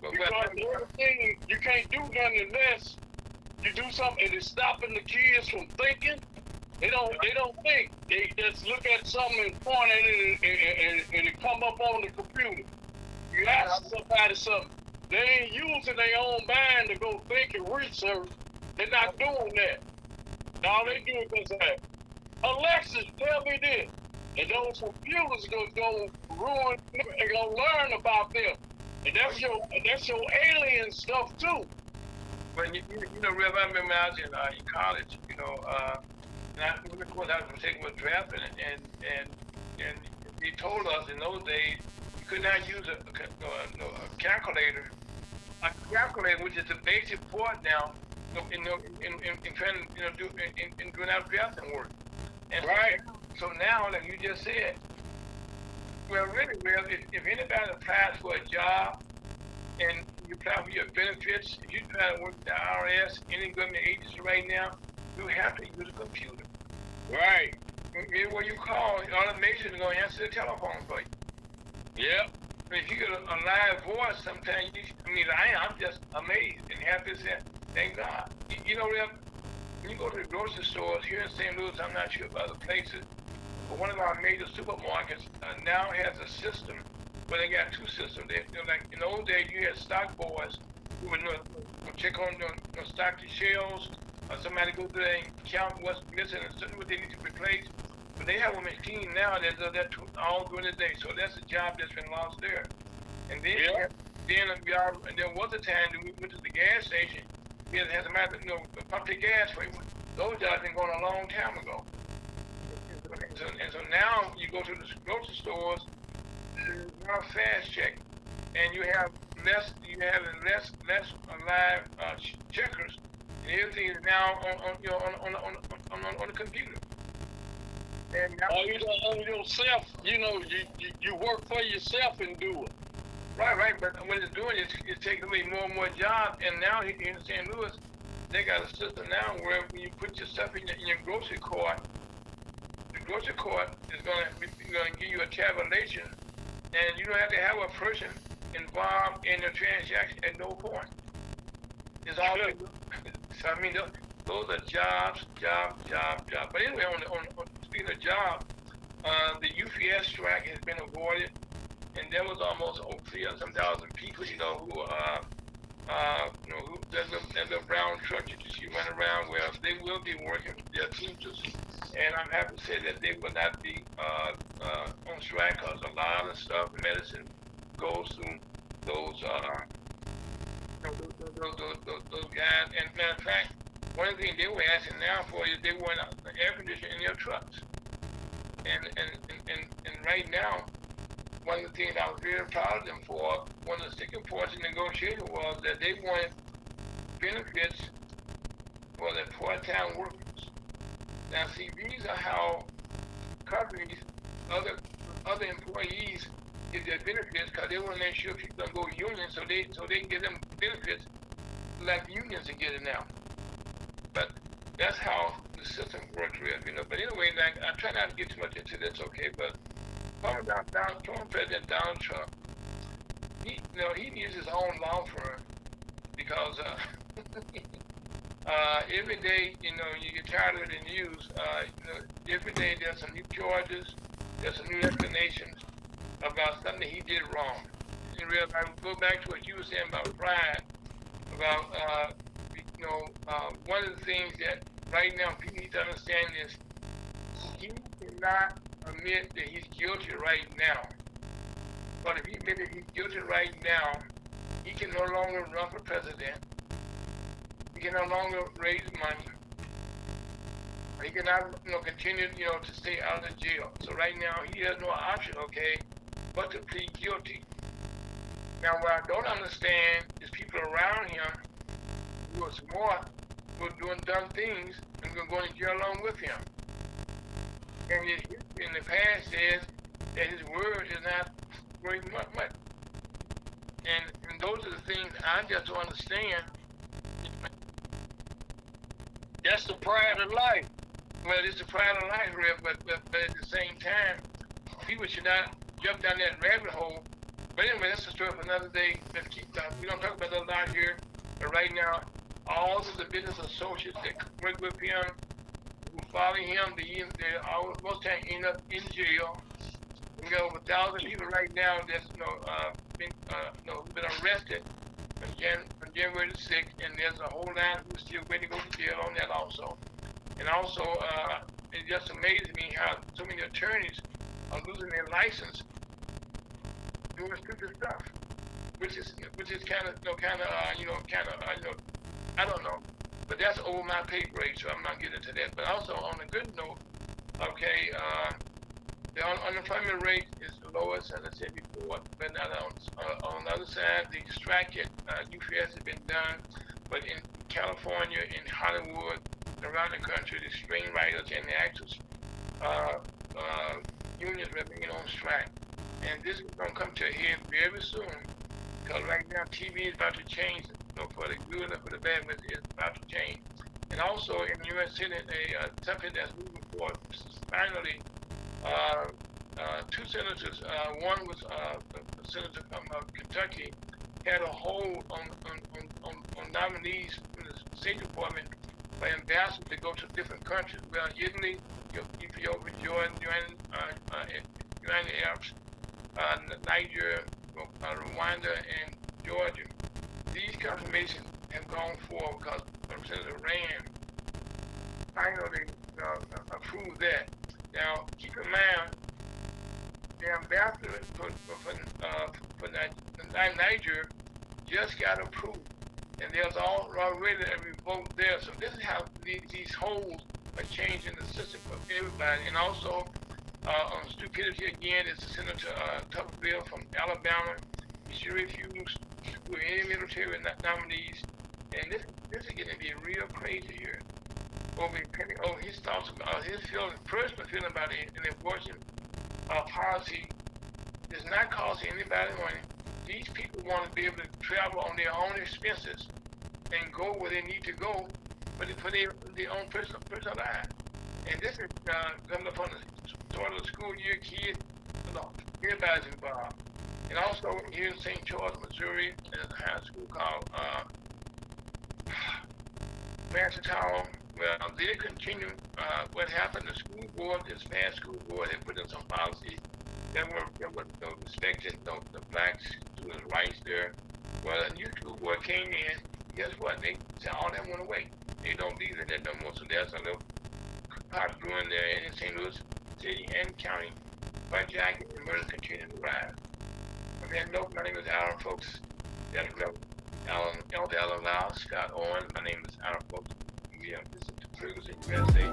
Because everything, you can't do nothing unless you do something, and it's stopping the kids from thinking. They don't think. They just look at something and point at it, and it come up on the computer. You ask somebody something, they ain't using their own mind to go think and research. They're not doing that. All they do is say, Alexis, tell me this. And those computers gonna ruin, they're gonna learn about them. And that's your alien stuff too. But Rev, I remember I was in college, and of course I was taking with drafting, and they told us in those days, could not use a calculator. A calculator, which is the basic part now, in trying to in doing our drafting work. And Right. so now, like you just said, well, really, well, if anybody applies for a job and you apply for your benefits, if you try to work with the IRS, any government agency right now, you have to use a computer. Right. Everywhere you call, automation is going to answer the telephone for you. Yep. If you get a live voice, sometimes I'm just amazed and happy to say, thank God. You know, when you go to the grocery stores here in St. Louis, I'm not sure about other places, but one of our major supermarkets now has a system where they got two systems. They're like in the old days, you had stock boys who would check on stock the shelves, or somebody go through there and count what's missing and what they need to replace. But they have a machine now that does that all during the day. So that's a job that's been lost there. And then, there was a time that we went to the gas station. We had to pump the gas for you. Those jobs been going a long time ago. And so now you go to the grocery stores, there's more fast check, and you have less live checkers, and everything is now on the computer. And now, you don't own yourself. You work for yourself and do it. Right. But what it's doing is it's taking away more and more jobs. And now here in St. Louis, they got a system now where when you put your stuff in your grocery cart, the grocery cart is going to give you a tabulation, and you don't have to have a person involved in the transaction at no point. It's all. So I mean, those are jobs. But anyway, on speaking of jobs, the UPS strike has been avoided, and there was almost 3,000 people, who there's a brown truck that you see running around. Well, they will be working their teachers, and I'm happy to say that they will not be on strike because a lot of stuff, medicine, goes through those guys. And matter of fact, one of the things they were asking now for is they want air conditioning in their trucks. And right now, one of the things I was very proud of them for, one of the sticking points in negotiation was that they wanted benefits for the part-time workers. Now, see, these are how companies, other employees get their benefits because they want to make sure people don't go union, so they can get them benefits like unions are getting now. But that's how the system works, really. But anyway, I try not to get too much into this, okay? But talking about President Donald Trump, he needs his own law firm because every day, you get tired of the news. Every day there's some new charges, there's some new explanations about something he did wrong. And real, I go back to what you were saying about pride, about one of the things that right now people need to understand is he cannot admit that he's guilty right now. But if he admits that he's guilty right now, he can no longer run for president. He can no longer raise money. He cannot, continue, to stay out of jail. So right now he has no option, okay, but to plead guilty. Now, what I don't understand is people around him who are smart, who are doing dumb things, and going to jail along with him. And his history in the past says that his word is not worth much. And those are the things I just don't understand. That's the pride of life. Well, it's the pride of life, but at the same time, people should not jump down that rabbit hole. But anyway, that's a story for another day. Let's keep talking. We don't talk about that a lot here. But right now, all of the business associates that work with him, who follow him, they most times end up in jail. We got over 1,000 people right now that's been arrested from January the 6th, and there's a whole line who's still waiting to go to jail on that also. And also, it just amazes me how so many attorneys are losing their license doing stupid stuff, which is kind of I don't know, but that's over my pay grade, so I'm not getting into that. But also on a good note, okay, the unemployment rate is the lowest, as I said before. support. But now on the other side, the strike at UPS has been done, but in California, in Hollywood, around the country, the screenwriters and the actors unions are being on strike. And this is going to come to a head very soon, because right now TV is about to change, for the good or for the bad, but it's about to change. And also in New York City, something that's moving forward. Finally, two senators, one was a senator from Kentucky, had a hold on nominees from the State Department for ambassadors to go to different countries. Well, Italy, Ethiopia, Jordan, United Arabs, Nigeria, Rwanda, and Georgia. These confirmations have gone forward because Senator Rand finally approved that. Now, keep in mind, the ambassador for Nigeria just got approved, and there's already a revolt there. So this is how these holes are changing the system for everybody. And also, on stupidity again, is Senator Tuberville from Alabama. She refused with any military nominees, and this is going to be real crazy here. His thoughts about his personal feeling about an abortion policy does not cost anybody money. These people want to be able to travel on their own expenses and go where they need to go for their own personal lives. And this is coming up on the start of the school year, kids, everybody's involved. And also here in St. Charles, Missouri, there's a high school called Fancy Town. Well, they continue what happened. The school board, this past school board, they put in some policies that were respecting the black students' rights there. Well, a new school board came in. Guess what? They said all that went away. They don't believe in that no more. So there's a little pot brewing there in St. Louis City and County. Jacket and murder continue to rise. Okay, no, my name is Aaron Folks. That's Elder Alan Lyles, Scott Owen. My name is Aaron Folks. We are listening to Ferguson USA.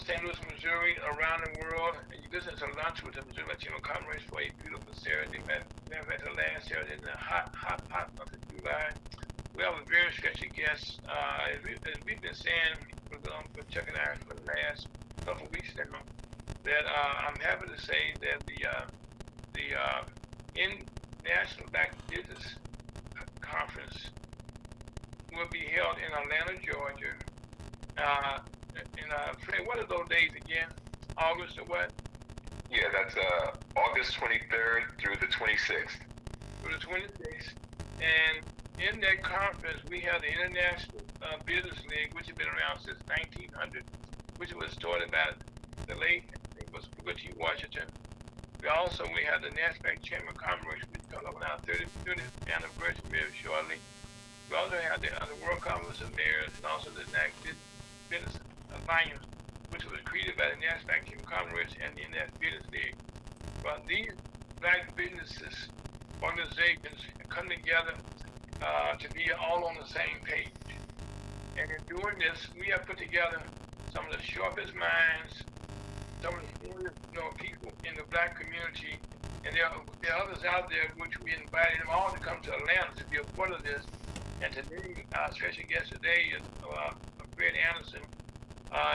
St. Louis, Missouri, around the world. And you listen to Lunch with the Missouri Latino Congress for a beautiful Saturday. We've had the last Saturday in the hot month of July. We have a very special guest. As we've been saying for Chuck and I for the last couple of weeks now, that I'm happy to say that the National Black Business Conference will be held in Atlanta, Georgia. Fred, what are those days again? August or what? Yeah, that's August 23rd through the 26th. Through the 26th. And in that conference, we have the International Business League, which has been around since 1900, which was started by the late, I think it was Booker T. Washington. We have the NASDAQ Chamber of Commerce, which comes up on our 30th anniversary very shortly. We also have the World Conference of Mayors and also the NASDAQ Business Alliance, which was created by the NASDAQ Chamber of Commerce and the International Business League. But these black businesses, organizations come together to be all on the same page. And in doing this, we have put together some of the sharpest minds, some of the people in the black community And there are others out there which we invited them all to come to Atlanta to be a part of this. And today, our special guest today is Fred Anderson.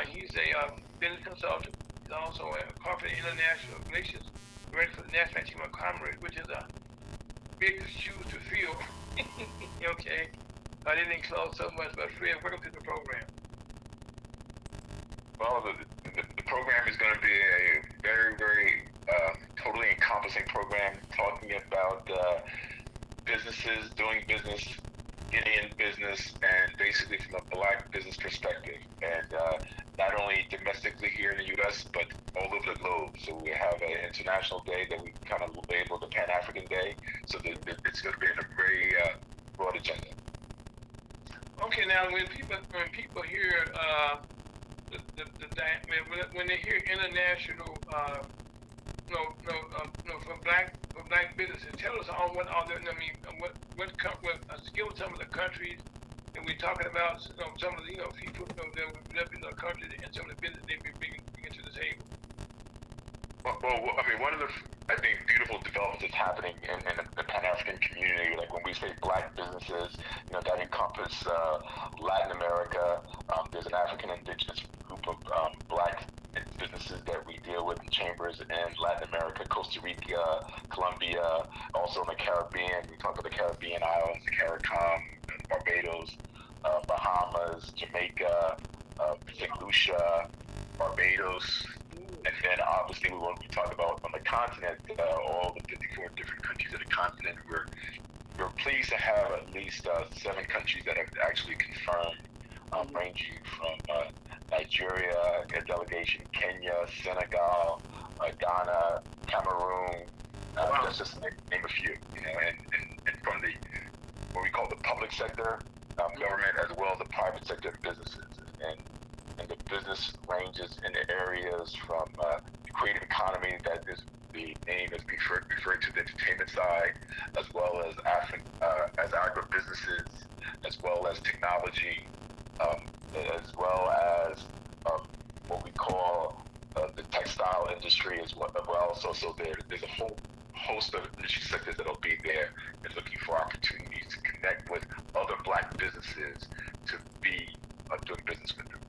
He's a business consultant. He's also a corporate international relations director for the National Chamber of Commerce, which is a big shoes to fill. Okay, I didn't enclose so much, but Fred, welcome to the program. Well, the program is going to be a very, very totally encompassing program talking about businesses doing business, getting in business, and basically from a black business perspective. And not only domestically here in the U.S., but all over the globe. So we have an international day that we kind of label the Pan-African Day. So it's going to be in a very broad agenda. Okay, now when people hear when they hear international, for black businesses, tell us all what all the, I mean, what give us some of the countries that we're talking about. Some of the people that represent the countries and some of the business they be bringing to the table. Well, I mean, one of the, I think, beautiful developments that's happening in the Pan-African community, like when we say black businesses, that encompass Latin America. There's an African indigenous group of black businesses that we deal with in chambers in Latin America, Costa Rica, Colombia, also in the Caribbean. We talk about the Caribbean islands, the CARICOM, Barbados, Bahamas, Jamaica, St. Lucia, Barbados. And then obviously we talk about on the continent, all the 54 different countries of the continent. We're pleased to have at least 7 countries that have actually confirmed, ranging from Nigeria, a delegation, Kenya, Senegal, Ghana, Cameroon. That's just to name a few. And from the what we call the public sector, government, as well as the private sector businesses. And the business ranges in the areas from the creative economy, that is the name is referring to the entertainment side, as well as agribusinesses, as well as technology, as well as what we call the textile industry as well. So there's a whole host of industry sectors that'll be there and looking for opportunities to connect with other black businesses to be doing business with them.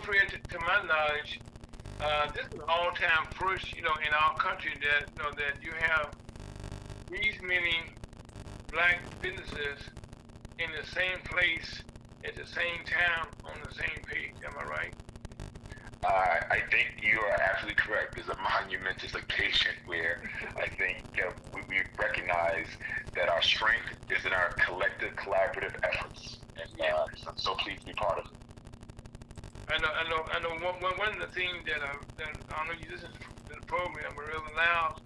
Fred, to my knowledge, this is an all-time first, in our country that, that you have these many black businesses in the same place at the same time on the same page. Am I right? I think you are absolutely correct. There's a monumentous occasion where I think we recognize that our strength is in our collective, collaborative efforts, and I'm so pleased to be part of it. I know. One of the things that I don't know you listen to the program, but Reverend Lyles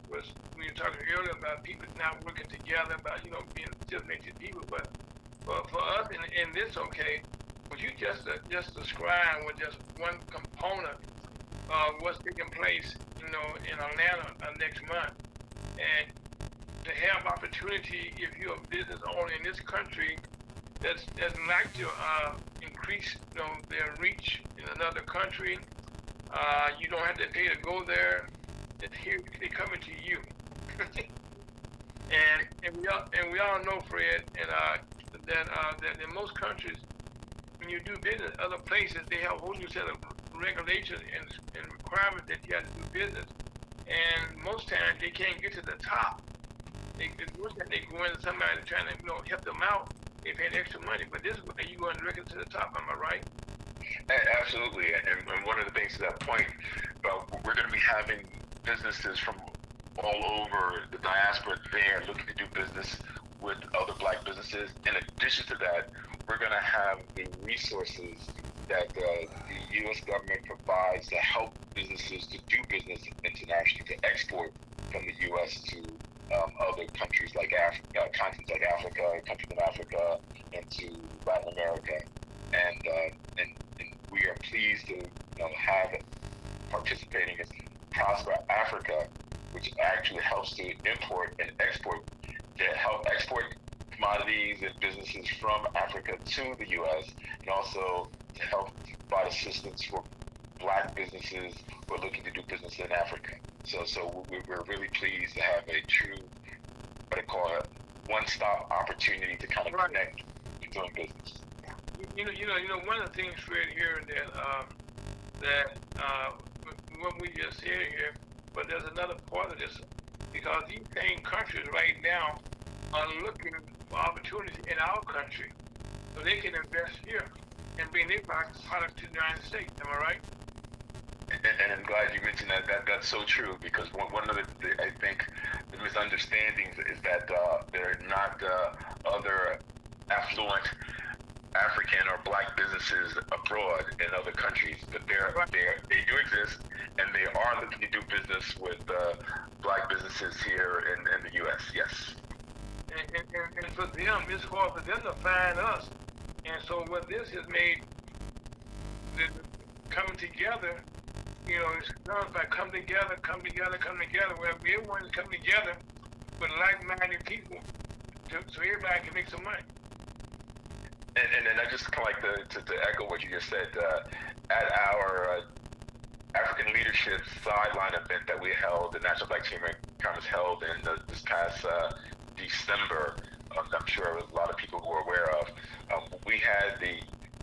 was we were talking earlier about people not working together, about being different people. But for us in this, okay, what you just described was just one component of what's taking place, in Atlanta next month, and to have opportunity if you're a business owner in this country that's like to increase their reach in another country. You don't have to pay to go there. They're coming to you. and we all know, Fred, that in most countries, when you do business, other places they have a whole new set of regulations and requirements that you have to do business. And most times they can't get to the top. They go into somebody trying to help them out. They pay extra money, but this way you going directly to the top. Am I right? Absolutely, and one of the things to that point, we're going to be having businesses from all over the diaspora there looking to do business with other black businesses. In addition to that, we're going to have the resources that the U.S. government provides to help businesses to do business internationally, to export from the U.S. to other countries like continents like Africa, countries in Africa, and to Latin America, and we are pleased to have participating in Prosper Africa, which actually helps to import and export, to help export commodities and businesses from Africa to the U.S., and also to help provide assistance for black businesses who are looking to do business in Africa. So we're really pleased to have a true, what I call a one-stop opportunity to kind of Right. connect with doing business. One of the things, Fred, here that what we just said here, but there's another part of this, because these same countries right now are looking for opportunities in our country, so they can invest here and bring their products to the United States. Am I right? And I'm glad you mentioned that. That's so true, because one of the I think the misunderstandings is that there are not other affluent African or Black businesses abroad in other countries, but they do exist, and they are looking to do business with Black businesses here in the U.S. Yes. And for them, it's hard for them to find us. And so what this has made, the coming together, it's done by come together, where everyone's coming together with like-minded people, so everybody can make some money. And I just kind of like to echo what you just said. At our African Leadership Sideline event that we held, the National Black Chamber Conference held in this past December, I'm sure a lot of people who are aware of, we had the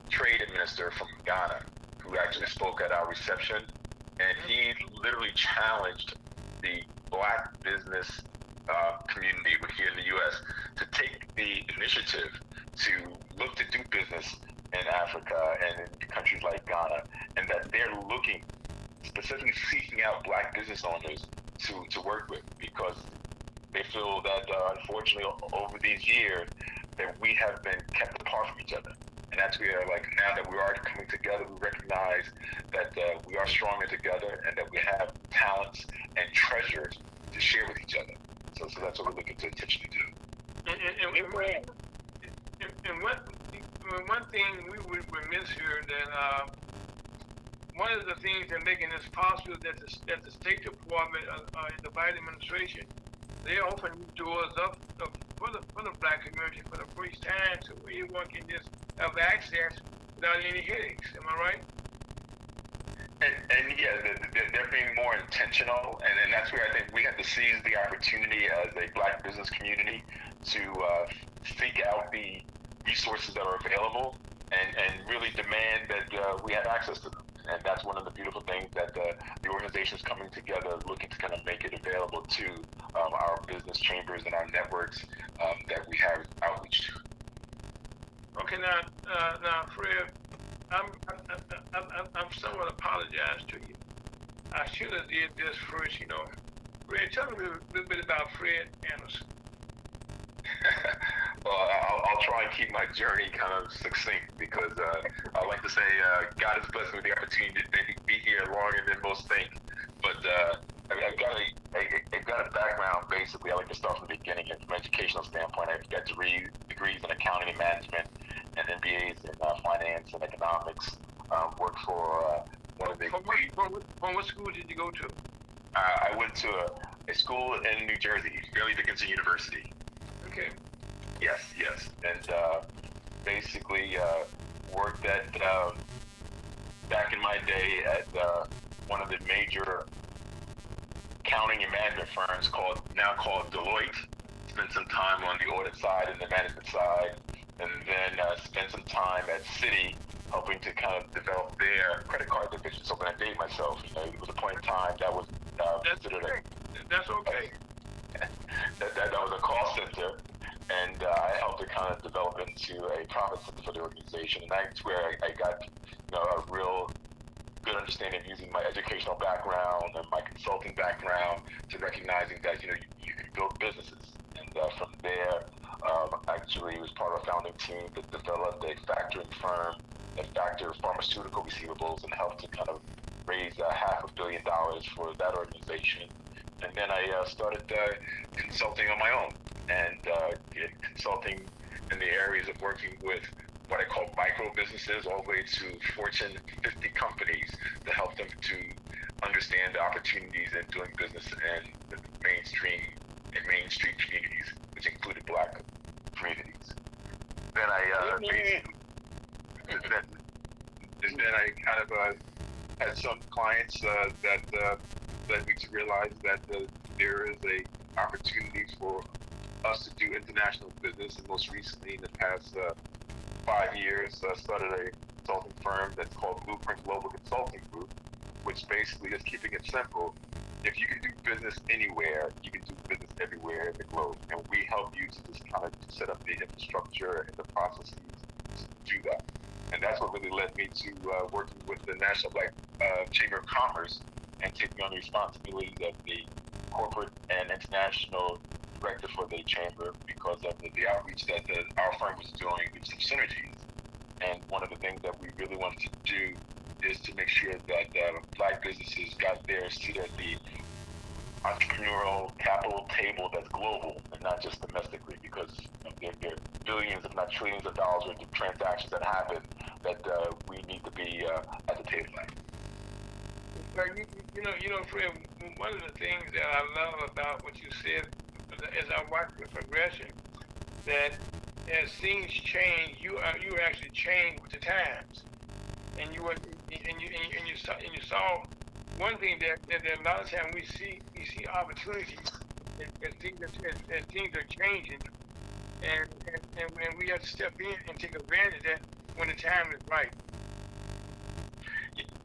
trade minister from Ghana who actually spoke at our reception, and he literally challenged the Black business community here in the U.S. to take the initiative to look to do business in Africa and in countries like Ghana, and that they're looking, specifically seeking out Black business owners to work with, because they feel that unfortunately over these years that we have been kept apart from each other. And that's where, like, now that we are coming together, we recognize that we are stronger together and that we have talents and treasures to share with each other. So that's what we're looking to intentionally do. And one thing we would miss here, that one of the things that making this possible, that the State Department and the Biden administration, they open doors up for the Black community for the first time, so everyone can just have access without any headaches. Am I right? And yeah, they're being more intentional, and that's where I think we have to seize the opportunity as a Black business community to seek out the resources that are available and really demand that we have access to them. And that's one of the beautiful things, that the organization's coming together looking to kind of make it available to our business chambers and our networks that we have outreach to. Okay, now, Fred, I'm somewhat apologize to you. I should have did this first, Fred, tell me a little bit about Fred Anderson. Well, I'll try and keep my journey kind of succinct, because I like to say God has blessed me with the opportunity to maybe be here longer than most think. But I've got a background, basically. I like to start from the beginning. And from an educational standpoint, I've got degrees in accounting and management and MBAs in finance and economics. Worked for one of the... From what school did you go to? I went to a school in New Jersey, Fairleigh Dickinson University. Okay. Yes. And basically worked at, back in my day, at one of the major accounting and management firms now called Deloitte. Spent some time on the audit side and the management side, and then spent some time at Citi helping to kind of develop their credit card division. So when I dated myself, it was a point in time that was considered That's okay. that was a call center, and I helped to kind of develop into a profit center for the organization. And that's where I got a real good understanding of using my educational background and my consulting background to recognizing that you can build businesses. And from there, actually was part of a founding team that developed a factoring firm that factored pharmaceutical receivables and helped to kind of raise $500 million for that organization. And then I started consulting on my own, and consulting in the areas of working with what I call micro businesses, all the way to Fortune 50 companies, to help them to understand the opportunities in doing business in the Main Street communities, which included Black communities. Then I then I kind of had some clients that led me to realize that there is a opportunity for us to do international business. And most recently, in the past 5 years, started a consulting firm that's called Blueprint Global Consulting Group, which basically is keeping it simple. If you can do business anywhere, you can do business everywhere in the globe. And we help you to just kind of set up the infrastructure and the processes to do that. And that's what really led me to working with the National Black Chamber of Commerce and taking on the responsibilities of the corporate and international director for the chamber, because of the outreach that our firm was doing with some synergies. And one of the things that we really wanted to do is to make sure that Black businesses got their seat at the entrepreneurial capital table that's global and not just domestically, because there are billions, if not trillions of dollars worth of transactions that happen that we need to be at the table at. You know, Fred, one of the things that I love about what you said as I watch the progression, that as things change, you actually change with the times, and you saw one thing that a lot of times we see opportunities as things are changing, and we have to step in and take advantage of that when the time is right.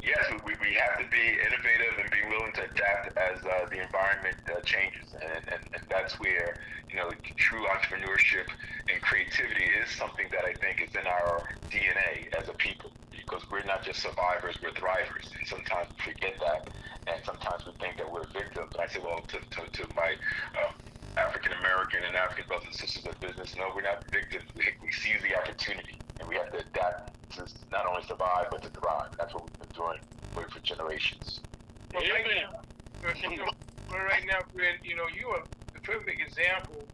Yes, we have to be innovative and be willing to adapt as the environment changes, and that's where, you know, true entrepreneurship and creativity is something that I think is in our DNA as a people, because we're not just survivors, we're thrivers, and sometimes we forget that, and sometimes we think that we're victims. And I say, well, to my African American and African brothers and sisters of business, no, we're not victims. We seize the opportunity, and we have to adapt to not only survive but to thrive. That's what we've been doing for generations. Well, right now, Fred, you know, you are the perfect example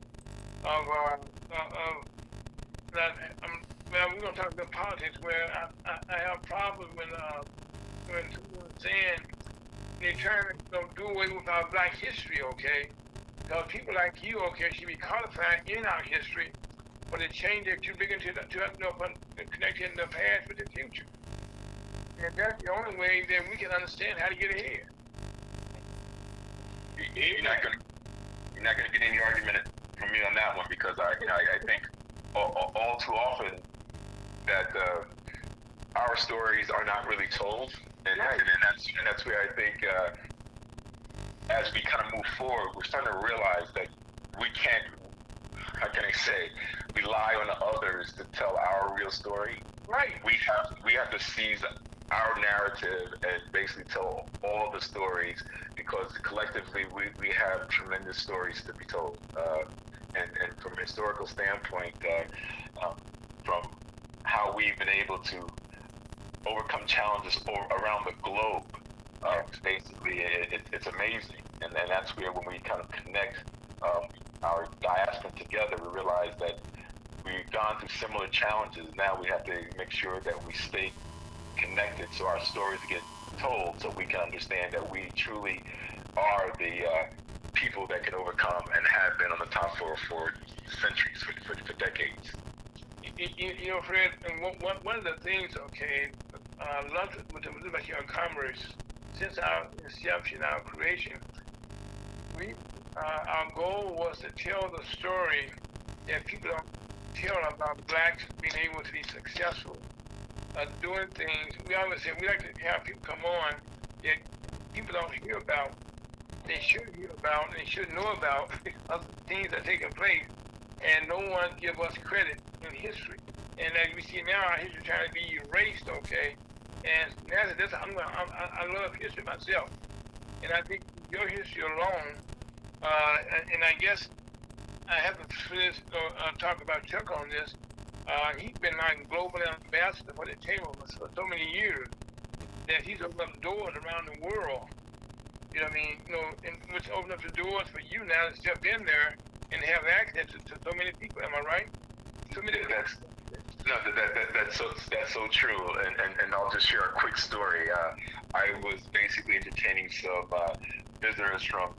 of well, we're gonna talk about politics, where I have problems when someone saying they trying to do away with our Black history, okay? Because people like you, okay, should be codified in our history, but it changed it too big into connecting the past with the future. And that's the only way that we can understand how to get ahead. You're not gonna get any argument from me on that one, because I think all too often that our stories are not really told, and that's where I think as we kind of move forward, we're starting to realize that we can't, how can I say, rely on others to tell our real story. Right. We have to seize our narrative and basically tell all of the stories, because collectively we have tremendous stories to be told. And from a historical standpoint, from how we've been able to overcome challenges around the globe, basically it's amazing. And that's where, when we kind of connect our diaspora together, we realize that we've gone through similar challenges. Now we have to make sure that we stay connected so our stories get told, so we can understand that we truly are the people that can overcome and have been on the top for centuries, for decades. You know, Fred, and one of the things, okay, I love about your commerce, since our inception, our creation, our goal was to tell the story that people don't tell about Blacks being able to be successful, doing things. We always say we like to have people come on that people don't hear about, they should hear about, and they should know about other things that are taking place, and no one give us credit in history. And as we see now, our history trying to be erased, okay? And that's I love history myself, and I think your history alone, and I guess I have to talk about Chuck on this. He's been like global ambassador for the table for so many years that he's opened up doors around the world. You know what I mean? You know, and which opened up the doors for you now to step in there and have access to so many people. Am I right? So many. That's so true. And I'll just share a quick story. I was basically entertaining some visitors from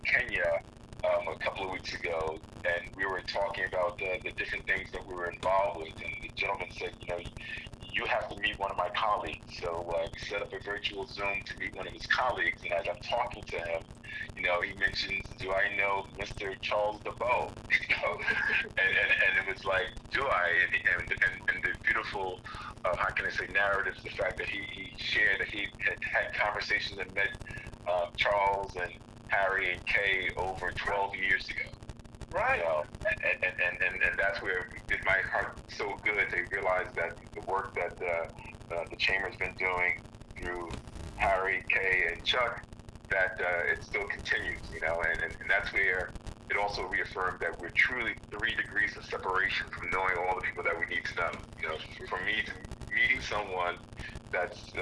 Kenya a couple of weeks ago, and we were talking about the different things that we were involved with. And the gentleman said, you know, you have to meet one of my colleagues. So we set up a virtual Zoom to meet one of his colleagues, and as I'm talking to him, he mentions, "Do I know Mr. Charles DeBow?" And it was like, "Do I?" And the beautiful, how can I say, narrative, the fact that he shared that he had conversations and met Charles and Harry and Kay over 12 years ago. Right. And that's where it did my heart so good to realize that the work that the Chamber's been doing through Harry, Kay, and Chuck, that it still continues, and that's where it also reaffirmed that we're truly 3 degrees of separation from knowing all the people that we need to know. From me to meeting someone that's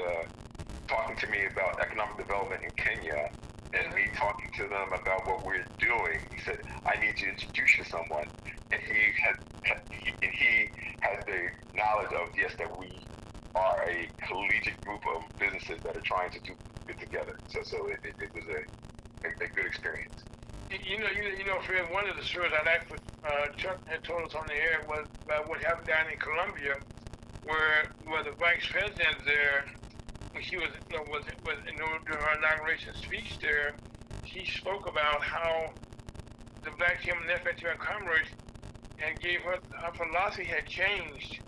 talking to me about economic development in Kenya, and me talking to them about what we're doing, he said, "I need to introduce you to someone," and he has the knowledge of, yes, that we are a collegiate group of businesses that are trying to do it together. So it was a good experience. Fred, one of the stories I like what Chuck had told us on the air was about what happened down in Colombia, where the vice president there, when she was during her inauguration speech there, she spoke about how the Black Chamber of Manufacturing and Commerce and gave her philosophy had changed,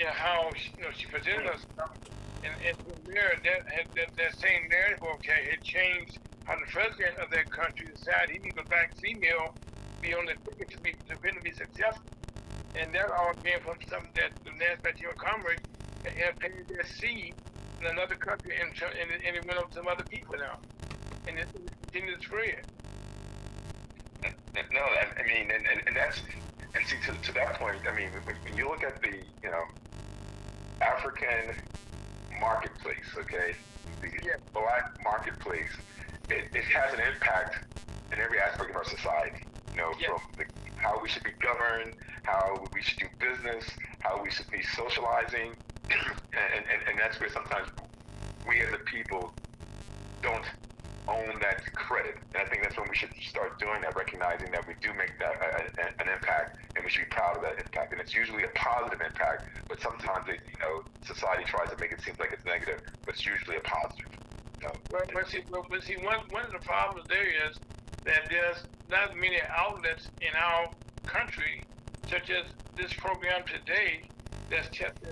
how she presented herself, and from there that same narrative had changed how the president of that country decided he needs a black female be on the ticket to be successful, and that all came from something that the National Chamber of Commerce had paid their seed in another country, and it went up to some other people now, and it continued to spread. No, I mean, and that's, and see, to that point, I mean, when you look at the African marketplace, okay, the Black marketplace, it has an impact in every aspect of our society. From how we should be governed, how we should do business, how we should be socializing, and that's where sometimes we as a people don't own that credit. And I think that's when we should start doing that, recognizing that we do make that an impact, and we should be proud of that impact. And it's usually a positive impact, but sometimes society tries to make it seem like it's negative, but it's usually a positive. But see, one of the problems there is that there's not many outlets in our country, such as this program today, that's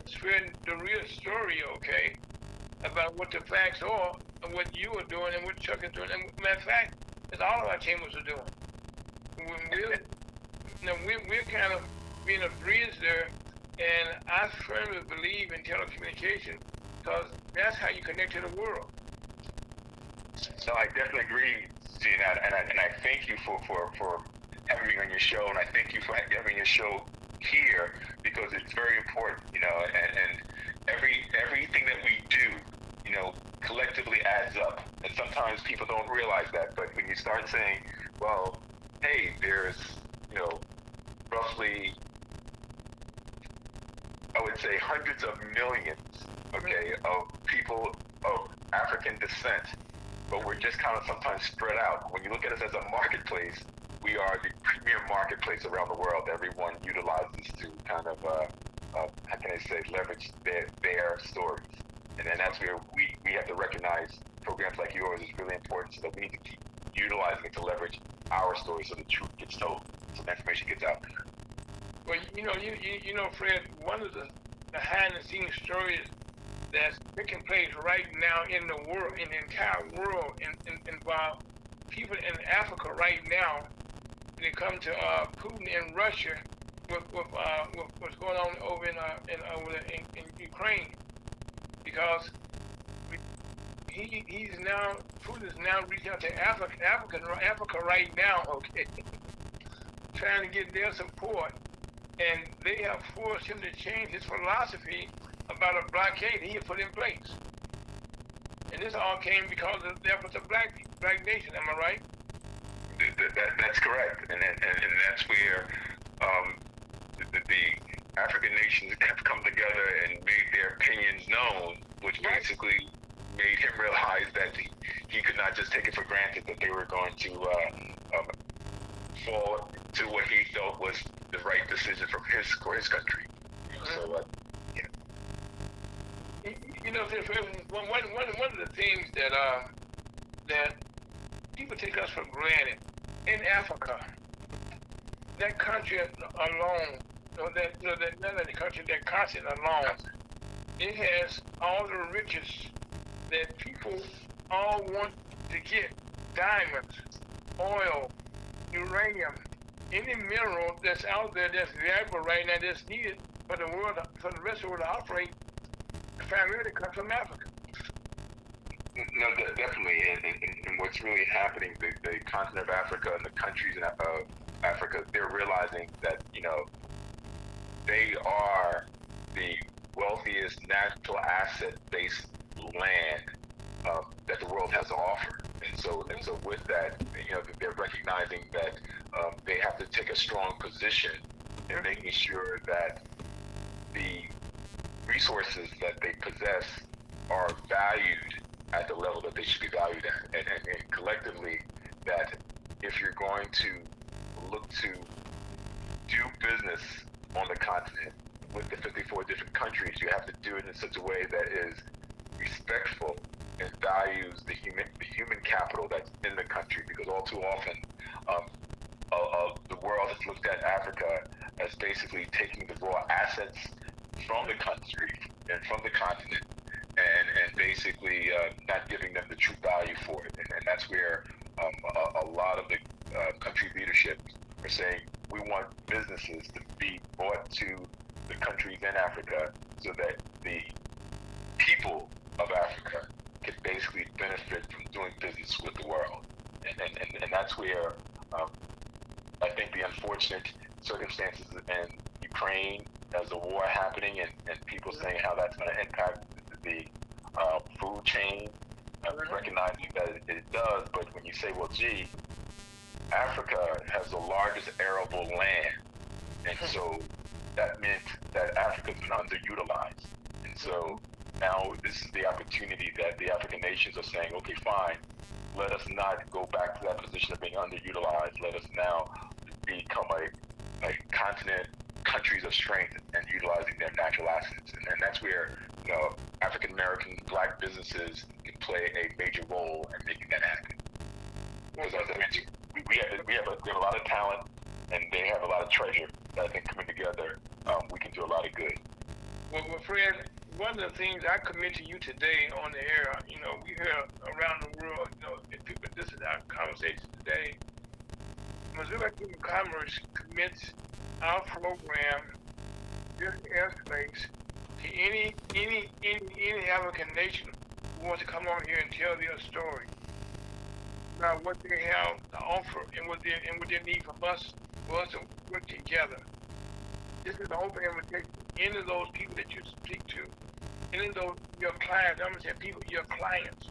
spreading the real story, about what the facts are, and what you are doing, and what Chuck is doing. And matter of fact, as all of our chambers are doing. We're kind of being a bridge there, and I firmly believe in telecommunication, because that's how you connect to the world. No, I definitely agree, Gene, and I thank you for having me on your show, and I thank you for having your show here, because it's very important, and everything that we do, collectively adds up, and sometimes people don't realize that. But when you start saying, well, hey, there's roughly, I would say, hundreds of millions, of people of African descent, but we're just kind of sometimes spread out. When you look at us as a marketplace, we are the premier marketplace around the world. Everyone utilizes to kind of, how can I say, leverage their stories. And then that's where we have to recognize programs like yours is really important, so that we need to keep utilizing it to leverage our story so the truth gets told, so the information gets out there. Well, Fred, one of the behind-the-scenes stories that's taking place right now in the world, in the entire world, involve people in Africa right now. When it comes to Putin in Russia, with what's going on over in Ukraine, because Putin is now reaching out to Africa right now, trying to get their support, and they have forced him to change his philosophy about a blockade he had put in place. And this all came because of the efforts of Black Nation. Am I right? That's correct, and that's where the African nations have come together and made their opinions known, which basically made him realize that he could not just take it for granted that they were going to fall to what he felt was the right decision for his country. So, You know, one of the things that people take us for granted in Africa, that country alone, or that not the country, that continent alone, it has all the riches that people all want to get: diamonds, oil, uranium, any mineral that's out there that's valuable right now that's needed for the world, for the rest of the world to operate, primarily comes from Africa. No, definitely. And what's really happening, the continent of Africa and the countries of Africa, they're realizing that, you know, they are the wealthiest natural asset-based land that the world has to offer. And so with that, you know, they're recognizing that they have to take a strong position in making sure that the resources that they possess are valued at the level that they should be valued at, and collectively, that if you're going to look to do business on the continent with the 54 different countries, you have to do it in such a way that is respectful and values the human capital that's in the country, because all too often the world has looked at Africa as basically taking the raw assets from the country and from the continent and basically not giving them the true value for it. And that's where a lot of the country leadership are saying we want businesses to be brought to the countries in Africa so that the people of Africa can basically benefit from doing business with the world. And that's where I think the unfortunate circumstances in Ukraine, as a war happening, and people saying how that's going to impact the food chain, recognizing that it does. But when you say, well, gee, Africa has the largest arable land, and so that meant that Africa's been underutilized. And so now this is the opportunity that the African nations are saying, okay, fine, let us not go back to that position of being underutilized. Let us now become a continent, countries of strength, and utilizing their natural assets. And that's where, you know, African American Black businesses can play a major role in making that happen. Because as I mentioned, we have a lot of talent, and they have a lot of treasure that I think coming together, we can do a lot of good. Well, Fred, one of the things I commit to you today on the air, you know, we hear around the world, you know, if people listen to our conversation today, Missouri Chamber of Commerce commits our program, this airspace, to any African nation who wants to come on here and tell their story about what they have to offer and what they need from us for us to work together. This is an open invitation. Any of those people that you speak to, any of those your clients, I'm gonna say people, your clients,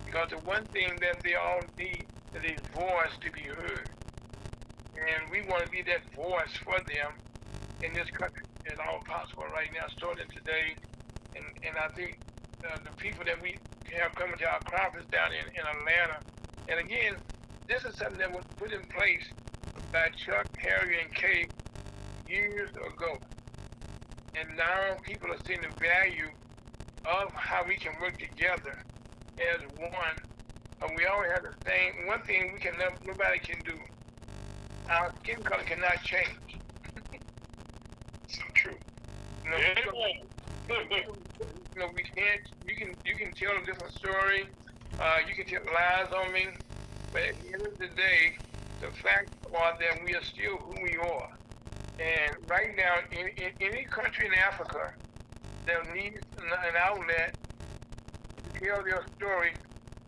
because the one thing that they all need is a voice to be heard. And we want to be that voice for them in this country. It's all possible right now, starting today. And I think the people that we have coming to our conference down in Atlanta, and again, this is something that was put in place by Chuck, Harry, and Kay years ago. And now people are seeing the value of how we can work together as one. And we all have the same, one thing we can nobody can do. Our skin color cannot change. So true. You know, we can't. You can tell a different story. You can tell lies on me, but at the end of the day, the fact are that we are still who we are. And right now, in any country in Africa that needs an outlet to tell their story,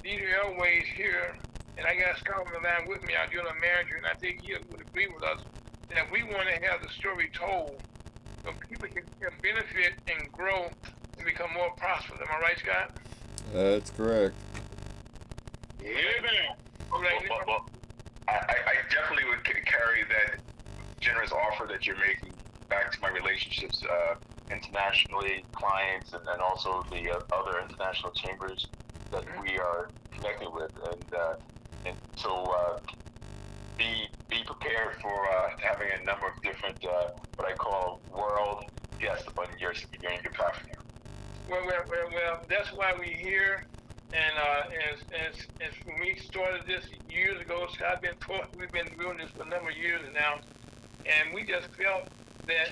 these airways here. And I got Scott on the line with me, our general manager, and I think he would agree with us that we want to have the story told so people can benefit and grow and become more prosperous. Am I right, Scott? That's correct. Yeah, Well, I definitely would carry that generous offer that you're making back to my relationships internationally, clients, and also the other international chambers that we are connected with. And so be prepared for having a number of different what I call world guests on your platform. Well, that's why we're here. And as when we started this years ago, we've been doing this for a number of years now, and we just felt that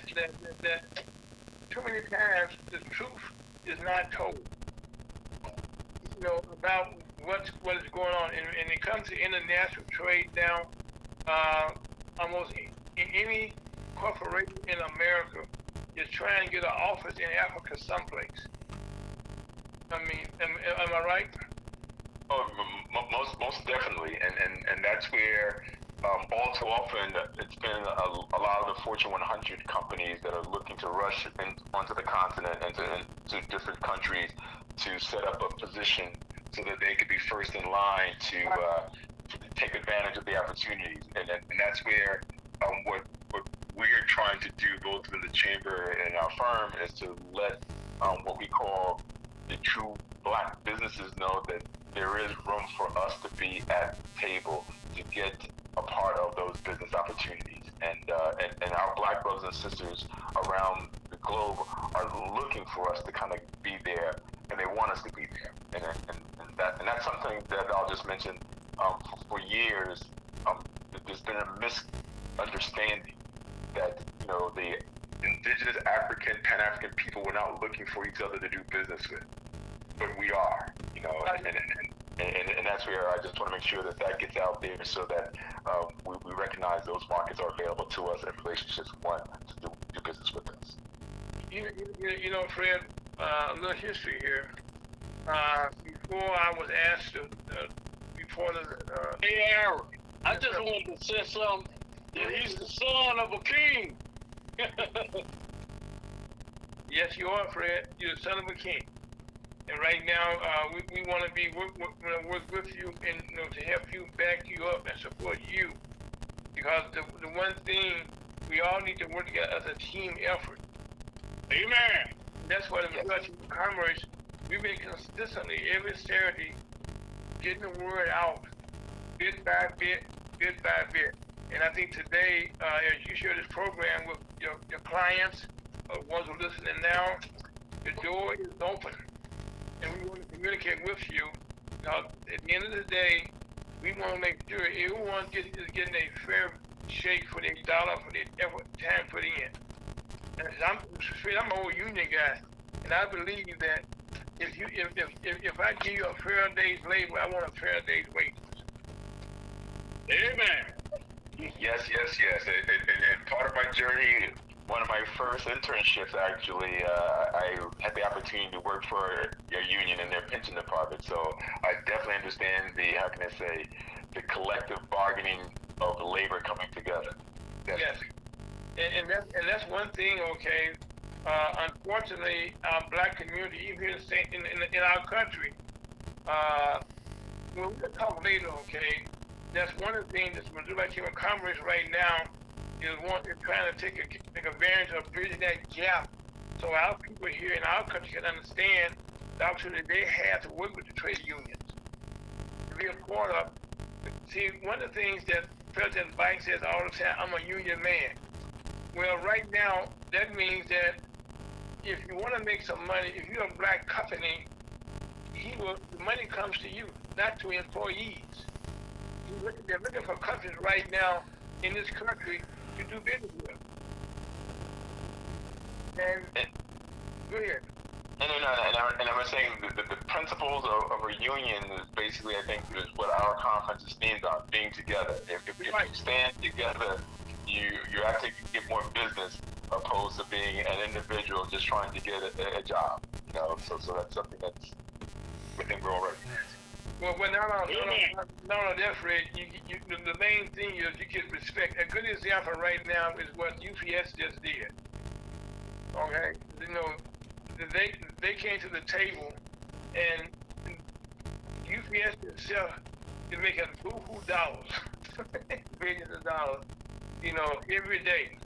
too many times the truth is not told. You know, about what is going on, and it comes to international trade now. Almost any corporation in America is trying to get an office in Africa someplace. I mean, am I right? Oh, most definitely, and that's where all too often it's been a lot of the Fortune 100 companies that are looking to rush onto the continent and to different countries to set up a position so that they could be first in line to take advantage of the opportunities, and that's where what we're trying to do both in the chamber and our firm is to let what we call the true black businesses know that there is room for us to be at the table to get a part of those business opportunities, and our black brothers and sisters around the globe are looking for us to kind of be there, and they want us to be there, and that's something that I'll just mention. For years, there's been a misunderstanding that the indigenous African, Pan-African people were not looking for each other to do business with, but we are, and that's where I just want to make sure that gets out there so that we recognize those markets are available to us and relationships want to do business with us. You know, Fred, a little history here. Before I was asked to, before the... Hey, Aaron, I just wanted to say something. He's the son of a king. Yes, you are, Fred. You're the son of a king. And right now, we want to work with you and to help you, back you up, and support you. Because the one thing, we all need to work together as a team effort. Amen. That's why the Chamber of Commerce, we've been consistently every Saturday getting the word out, bit by bit, bit by bit. And I think today, as you share this program with your clients, ones who are listening now, the door is open. And we want to communicate with you. Because at the end of the day, we want to make sure everyone is getting a fair shake for their dollar, for their effort, time put in. And I'm an old union guy, and I believe that if I give you a fair day's labor, I want a fair day's wages. Amen. Yes. And part of my journey, one of my first internships, actually, I had the opportunity to work for your union in their pension department. So I definitely understand the collective bargaining of the labor coming together. Yes. And that's one thing, okay. Unfortunately, our black community, even here in our country, we'll talk later, okay. That's one of the things that Missouri Chamber of Commerce right now is trying to take advantage of bridging that gap, so our people here in our country can understand the opportunity they have to work with the trade unions, to be a part of. See, one of the things that President Biden says all the time, I'm a union man. Well, right now, that means that if you want to make some money, if you're a black company, the money comes to you, not to employees. They're looking for companies right now in this country to do business with. And go ahead. And I was saying the principles of a union is basically, I think, is what our conference stands on, being together. If you stand together, you actually get more business opposed to being an individual just trying to get a job. So that's something that's within we're already. Well, not only that, Fred, the main thing is you get respect. A good example right now is what UPS just did. Okay? They came to the table, and UPS itself is making boo-hoo dollars, billions of dollars, every day.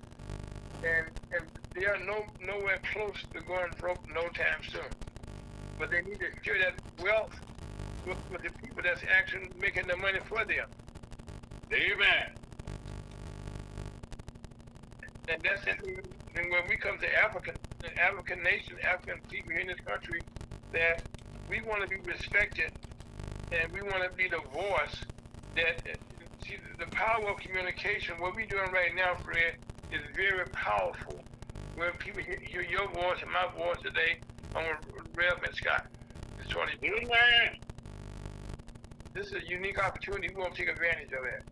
And they are nowhere close to going broke no time soon. But they need to share that wealth with the people that's actually making the money for them. Amen. And that's and when we come to African nation, African people here in this country, that we want to be respected, and we want to be the voice that, see, the power of communication, what we're doing right now, Fred, is very powerful. When people hear your voice and my voice today on Rev and Scott, it's 22. This is a unique opportunity. We want to take advantage of that.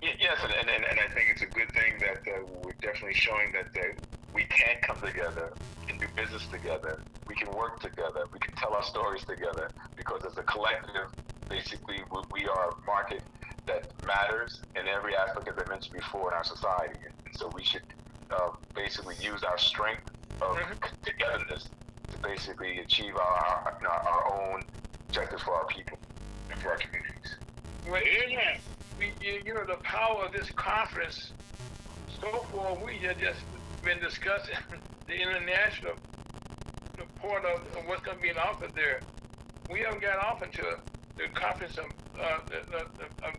Yes, and I think it's a good thing that we're definitely showing that we can come together and do business together. We can work together. We can tell our stories together, because as a collective, basically, we are a market that matters in every aspect, as I mentioned before, in our society. And so we should basically use our strength of togetherness to basically achieve our own objectives for our people and for our communities. Well, you know, the power of this conference, so far we have just been discussing the international part of what's going to be offered there. We haven't got off into the conference of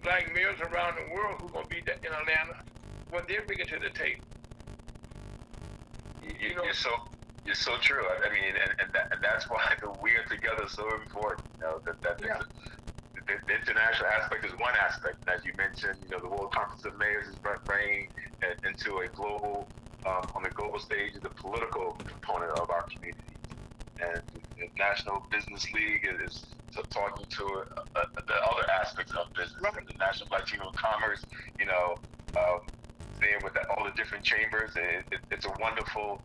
black mayors around the world who are going to be in Atlanta, what they're bringing to the table. You know, you're so true. I mean, and that's why the we are together is so important. You know, the international aspect is one aspect. As you mentioned, you know, the World Conference of Mayors is bringing into a global, on the global stage, the political component of our community. And the National Business League is talking to the other aspects of business. And the National Black Chamber of Commerce, you know, there with all the different chambers, it's a wonderful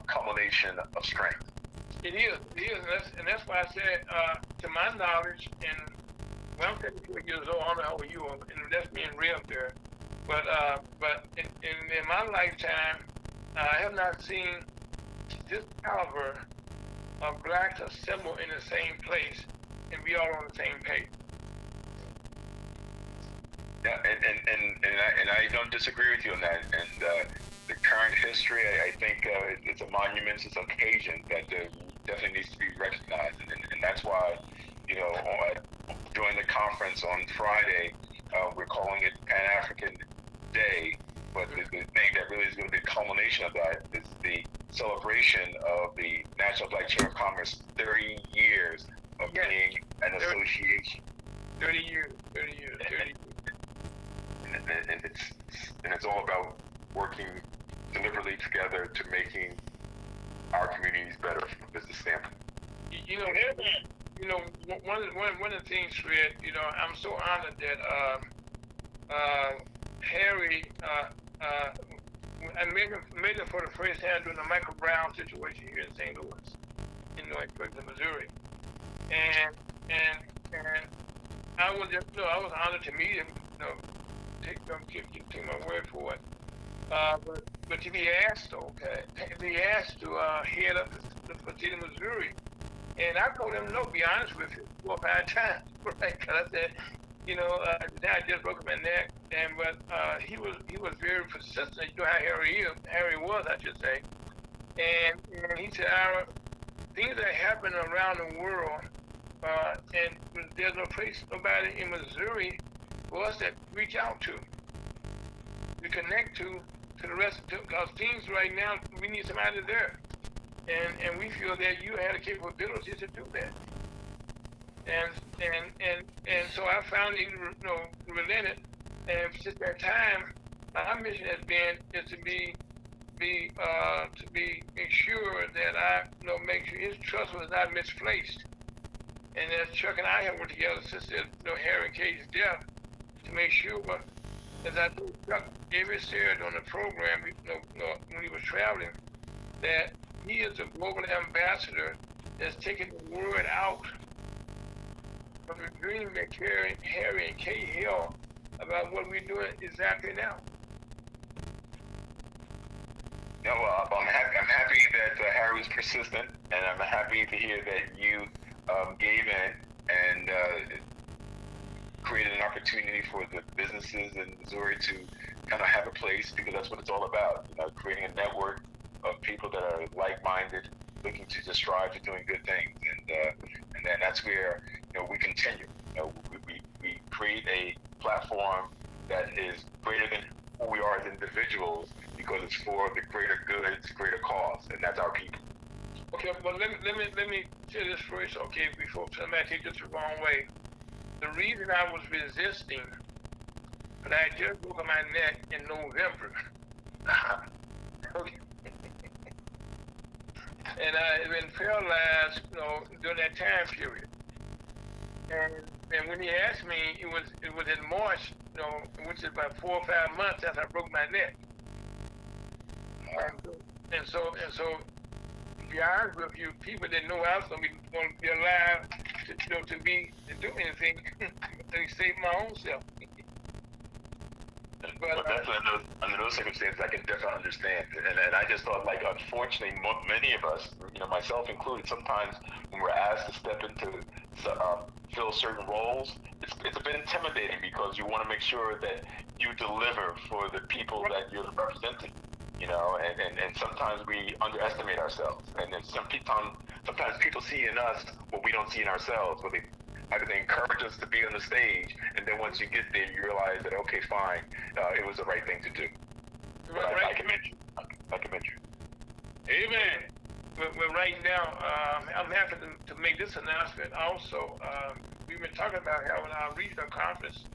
culmination of strength. it is, and that's why I said, to my knowledge, and when I'm 74 years old, I don't know how old you are, and that's me and Ray up there. But in my lifetime, I have not seen this caliber of blacks assembled in the same place and be all on the same page. Yeah, and I don't disagree with you on that. And the current history, I think it's a monumentous occasion that definitely needs to be recognized, and that's why, you know, during the conference on Friday, we're calling it Pan-African Day, but the thing that really is going to be the culmination of that is the celebration of the National Black Chamber of Commerce 30 years of being an association. 30 years. And it's all about working deliberately together to making our communities better from a business standpoint. You know, one of the things, Fred, you know, I'm so honored that Harry, I met him for the first time during the Michael Brown situation here in St. Louis, in Missouri, and I was just, you know, I was honored to meet him. You know, take my word for it. But to be asked, to head up the state of Missouri, and I told him no. Be honest with you, 4 or 5 times, right? Because I said, you know, I just broke my neck, but he was very persistent. You know how Harry was, I should say, and he said, things that happen around the world, and there's nobody in Missouri for us that reach out to connect to the rest, because things right now, we need somebody there, and we feel that you had the capability to do that, and so I found it, you know, relented, and since that time, our mission has been to make sure that I, you know, make sure his trust was not misplaced, and as Chuck and I have worked together since Harry and Kate's death, to make sure, as I told Chuck every Saturday on the program, when he was traveling, that he is a global ambassador that's taking the word out from the dream that Harry and Kate held about what we're doing exactly now. No, I'm happy that Harry was persistent, and I'm happy to hear that you gave in and created an opportunity for the businesses in Missouri to kind of have a place, because that's what it's all about. You know, creating a network of people that are like-minded, looking to just strive to doing good things, and then that's where, you know, we continue. You know, we create a platform that is greater than who we are as individuals, because it's for the greater good, it's greater cause, and that's our people. Okay, but let me say this first, okay, before somebody takes this the wrong way. The reason I was resisting, but I just broke my neck in November. Okay. And I had been paralyzed, during that time period. And when he asked me, it was in March, which is about 4 or 5 months after I broke my neck. And so, to be honest with you, people didn't know I was going to be alive to do anything to save my own self. But that's under those circumstances, I can definitely understand. And I just thought, like, unfortunately, many of us, myself included, sometimes when we're asked to step into fill certain roles, it's a bit intimidating because you want to make sure that you deliver for the people that you're representing. And sometimes we underestimate ourselves, and then sometimes people see in us what we don't see in ourselves. Where they encourage us to be on the stage, and then once you get there, you realize that okay, fine, it was the right thing to do. Right. I commend you. I commend you. Amen. Well, right now, I'm happy to make this announcement also. We've been talking about having our regional conference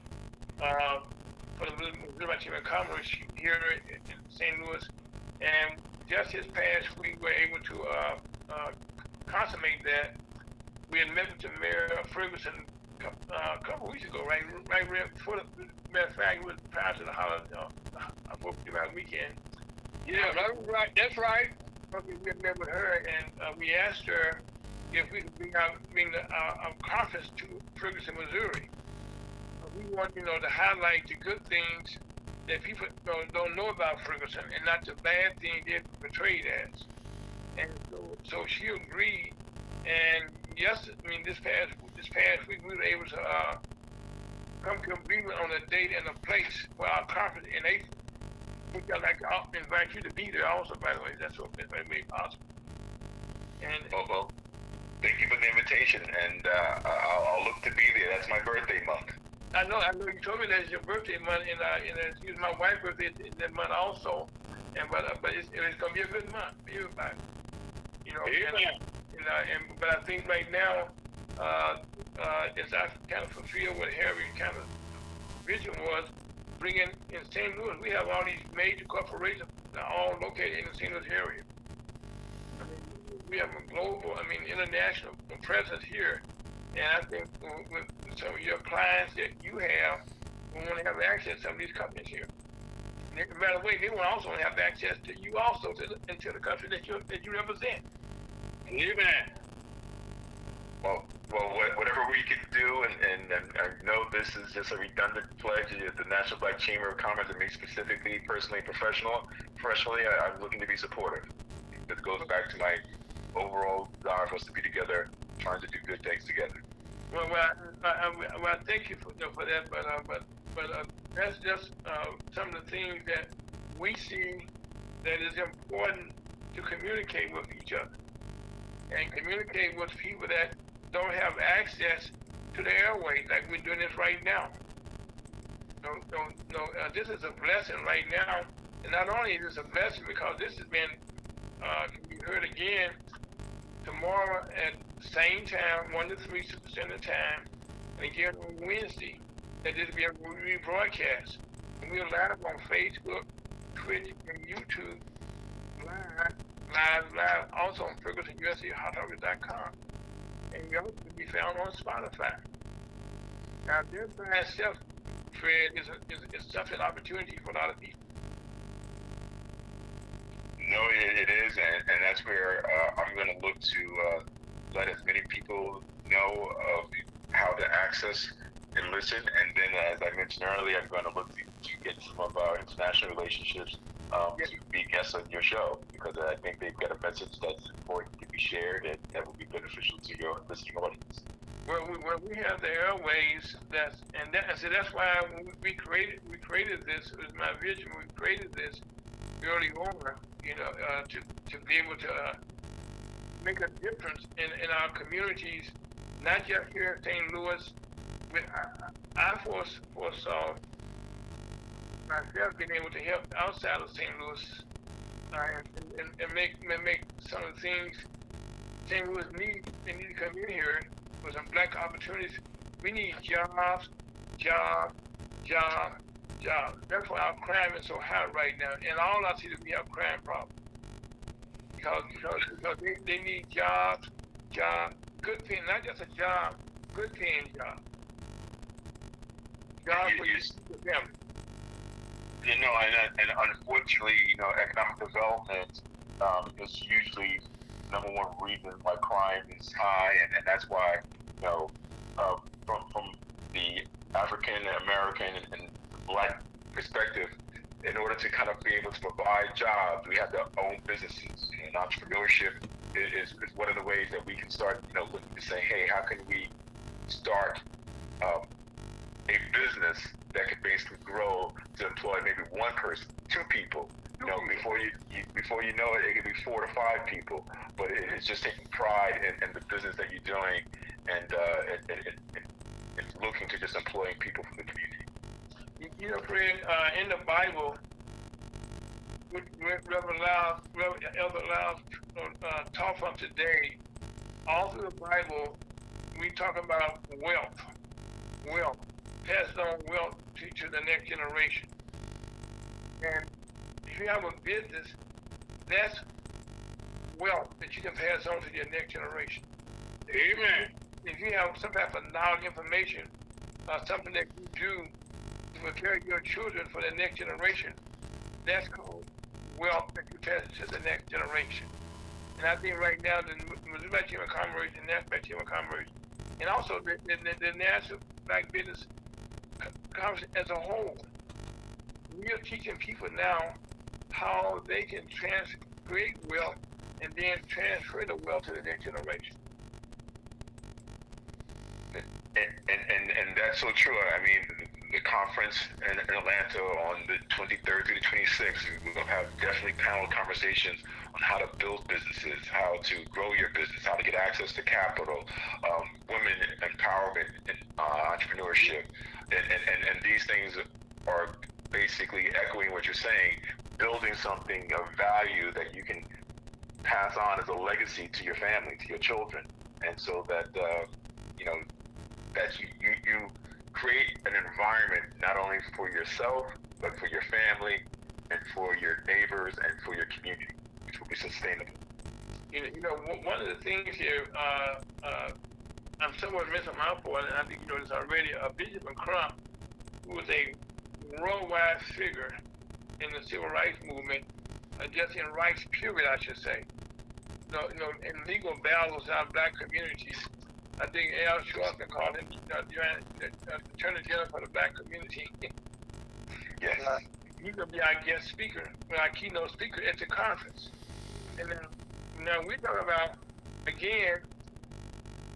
for the Missouri Chamber of Commerce here in St. Louis, and just this past week, we were able to consummate that. We had met with the Mayor of Ferguson a couple of weeks ago, right before the matter of fact, it was prior to the holiday, about weekend. Yeah, that's right. Okay, we had met with her, and we asked her if we could bring our conference to Ferguson, Missouri. We want, to highlight the good things that people don't know about Ferguson, and not the bad things they're portrayed as. And so she agreed, and this past week we were able to come to agreement on a date and a place for our conference in April. I'd like to invite you to be there also, by the way. That's what made possible. And well, thank you for the invitation, and I'll look to be there. That's my birthday month. I know. You told me that it's your birthday month, and it's my wife's birthday in that month also. But it's gonna be a good month for everybody. But I think right now, as I kind of fulfill what Harry kind of vision was, bringing in St. Louis, we have all these major corporations that are all located in the St. Louis area. We have a global, international presence here. And I think with some of your clients that you have, we want to have access to some of these companies here. And by the way, they will also have access to you also into the country that you represent. Amen. Well, whatever we can do, and I know this is just a redundant pledge at the National Black Chamber of Commerce, and me specifically, personally, professionally, I'm looking to be supportive. It goes back to my overall desire for us to be together, trying to do good things together. Well, I thank you for that, but that's just some of the things that we see that is important to communicate with each other and communicate with people that don't have access to the airways like we're doing this right now. This is a blessing right now, and not only is this a blessing because this has been can be heard again tomorrow at the same time, 1 to 3 Central Time, and again on Wednesday, that this will be a rebroadcast. And we're live on Facebook, Twitch, and YouTube, live also on FergusonUSAHotTopics.com. And we also can be found on Spotify. Now, this by itself, Fred, is such an opportunity for a lot of people. No, it is, and that's where I'm going to look to let as many people know of how to access and listen. And then, as I mentioned earlier, I'm going to look to get some of our international relationships to be guests on your show, because I think they've got a message that's important to be shared and that will be beneficial to your listening audience. Well, we have the airways. That's why when we created this. It was my vision. We created this early on, to be able to make a difference in our communities, not just here in St. Louis. I foresaw myself being able to help outside of St. Louis and make some of the things St. Louis they need to come in here with some black opportunities. We need jobs, jobs, jobs, jobs. That's why our crime is so high right now. And all I see is we have crime problems. Because they need jobs, good paying, not just a job, good paying job. Jobs for your family. You know, and unfortunately, you know, economic development is usually number one reason why crime is high, and that's why, you know, from the African American and Black perspective, in order to kind of be able to provide jobs, we have to own businesses. And entrepreneurship is one of the ways that we can start, you know, looking to say, hey, how can we start a business that could basically grow to employ maybe one person, two people. You know, before you know it, it could be 4 to 5 people. But it's just taking pride in the business that you're doing, and it's looking to just employing people from the community. You know, Fred, in the Bible, Reverend Elder Lyles taught from today, all through the Bible, we talk about wealth, pass on wealth to the next generation. And if you have a business, that's wealth that you can pass on to your next generation. Amen. If you have some type of knowledge, information, something that you do to prepare your children for the next generation, that's called wealth that you pass to the next generation. And I think right now, the Missouri Chamber of Commerce and National Chamber of Commerce, and also the National Black Business Conference as a whole, we are teaching people now how they can create wealth and then transfer the wealth to the next generation. And that's so true. I mean, the conference in Atlanta on the 23rd through the 26th, we're going to have definitely panel conversations on how to build businesses, how to grow your business, how to get access to capital, women empowerment and entrepreneurship. And these things are basically echoing what you're saying, building something of value that you can pass on as a legacy to your family, to your children. And so that, you know, that you create an environment not only for yourself, but for your family and for your neighbors and for your community, which will be sustainable. You know, one of the things here, I'm somewhat missing out for, and I think you know this already, Bishop Crump, who was a worldwide figure in the civil rights movement, just in rights period, I should say. You know, in legal battles in our black communities, I think Al Sharpton called him the Attorney General for the black community. Yes. He's going to be our guest speaker, our keynote speaker at the conference. And then now we talk about, again,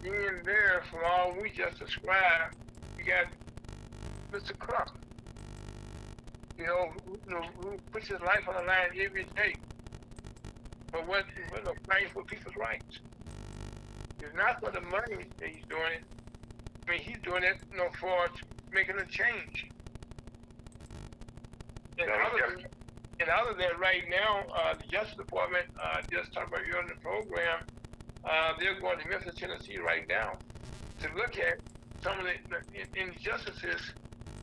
being there for all we just described. You got Mr. Crump, who puts his life on the line every day. But what fighting for people's rights? It's not for the money that he's doing it. I mean, he's doing it, for making a change. And other than right now, the Justice Department just talked about earlier in the program. They're going to Memphis, Tennessee right now to look at some of the injustices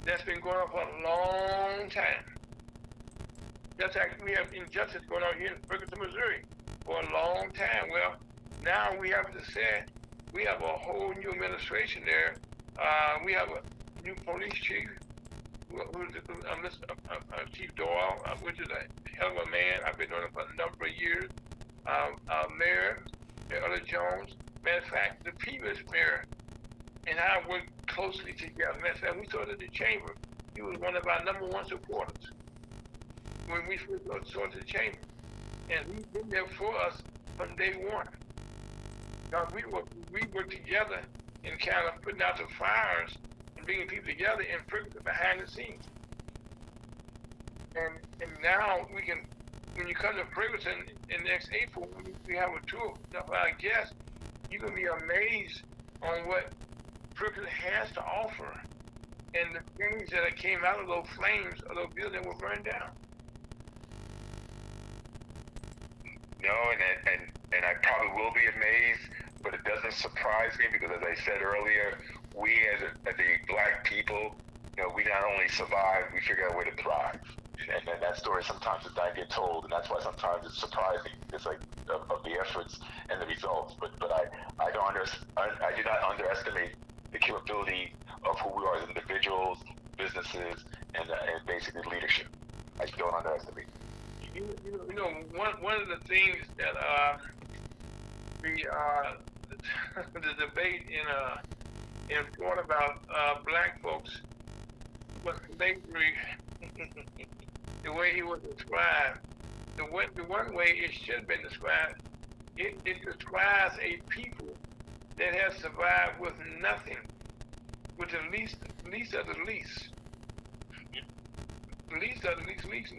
that's been going on for a long time. Just like we have injustice going on here in Ferguson, Missouri for a long time. Well, now we have to say we have a whole new administration there. We have a new police chief, who's Chief Doyle, which is a hell of a man. I've been doing it for a number of years. Mayor Earl Jones. Matter of fact, the previous mayor and I worked closely together. Matter of fact, we started the chamber. He was one of our #1 supporters when we first started the chamber, and he's been there for us from day one. Now, we worked together in kind of putting out the fires and bringing people together and behind the scenes. And now we can, when you come to Ferguson in next April, we have a tour of our guests, you're going to be amazed on what Ferguson has to offer and the things that came out of those flames of those buildings were burned down. No, and I probably will be amazed, but it doesn't surprise me because, as I said earlier, we as the black people, you know, we not only survive, we figure out a way to thrive. And that story sometimes does not get told, and that's why sometimes it's surprising. It's like of the efforts and the results. But I do not underestimate the capability of who we are as individuals, businesses, and basically leadership. I don't underestimate. You know, one of the things that the debate in Florida about black folks was slavery. The way he was described, the one way it should have been described, it describes a people that has survived with nothing, with the least of the least. Least of the least,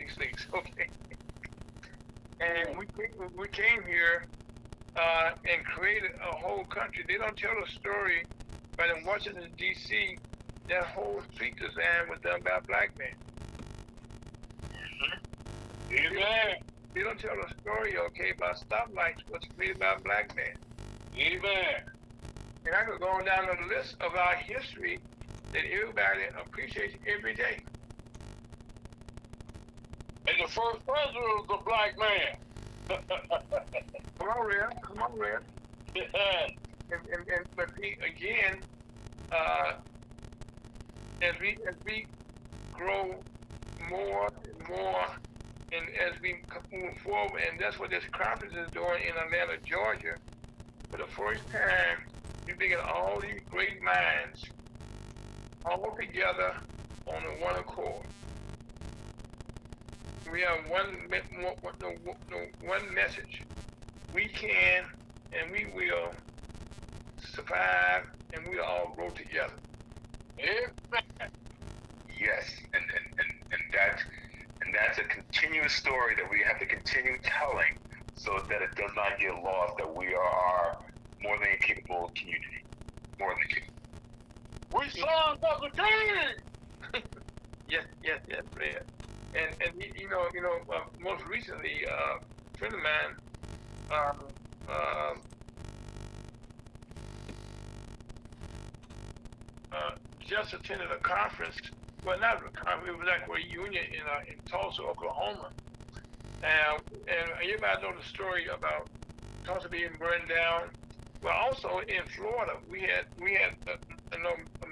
okay. And we came here and created a whole country. They don't tell the story, but in Washington, D.C., that whole street design was done by a black man. Amen. They don't tell the story, okay, about stoplights was created by a black man. Amen. And I could go on down the list of our history that everybody appreciates every day. And the first president was a black man. Come on, Red. But again, as we grow more and more, and as we move forward, and that's what this conference is doing in Atlanta, Georgia, for the first time, we bring all these great minds all together on one accord. We have one message. We can and we will survive, and we all grow together. Amen. Yes, and that's a continuous story that we have to continue telling, so that it does not get lost that we are more than a capable community, more than capable. We sons of the king. Yes, Fred. And you know, most recently, a friend of mine, just attended a conference. Well, not a conference. It was like a reunion in Tulsa, Oklahoma. And everybody knows the story about Tulsa being burned down. Well, also in Florida, we had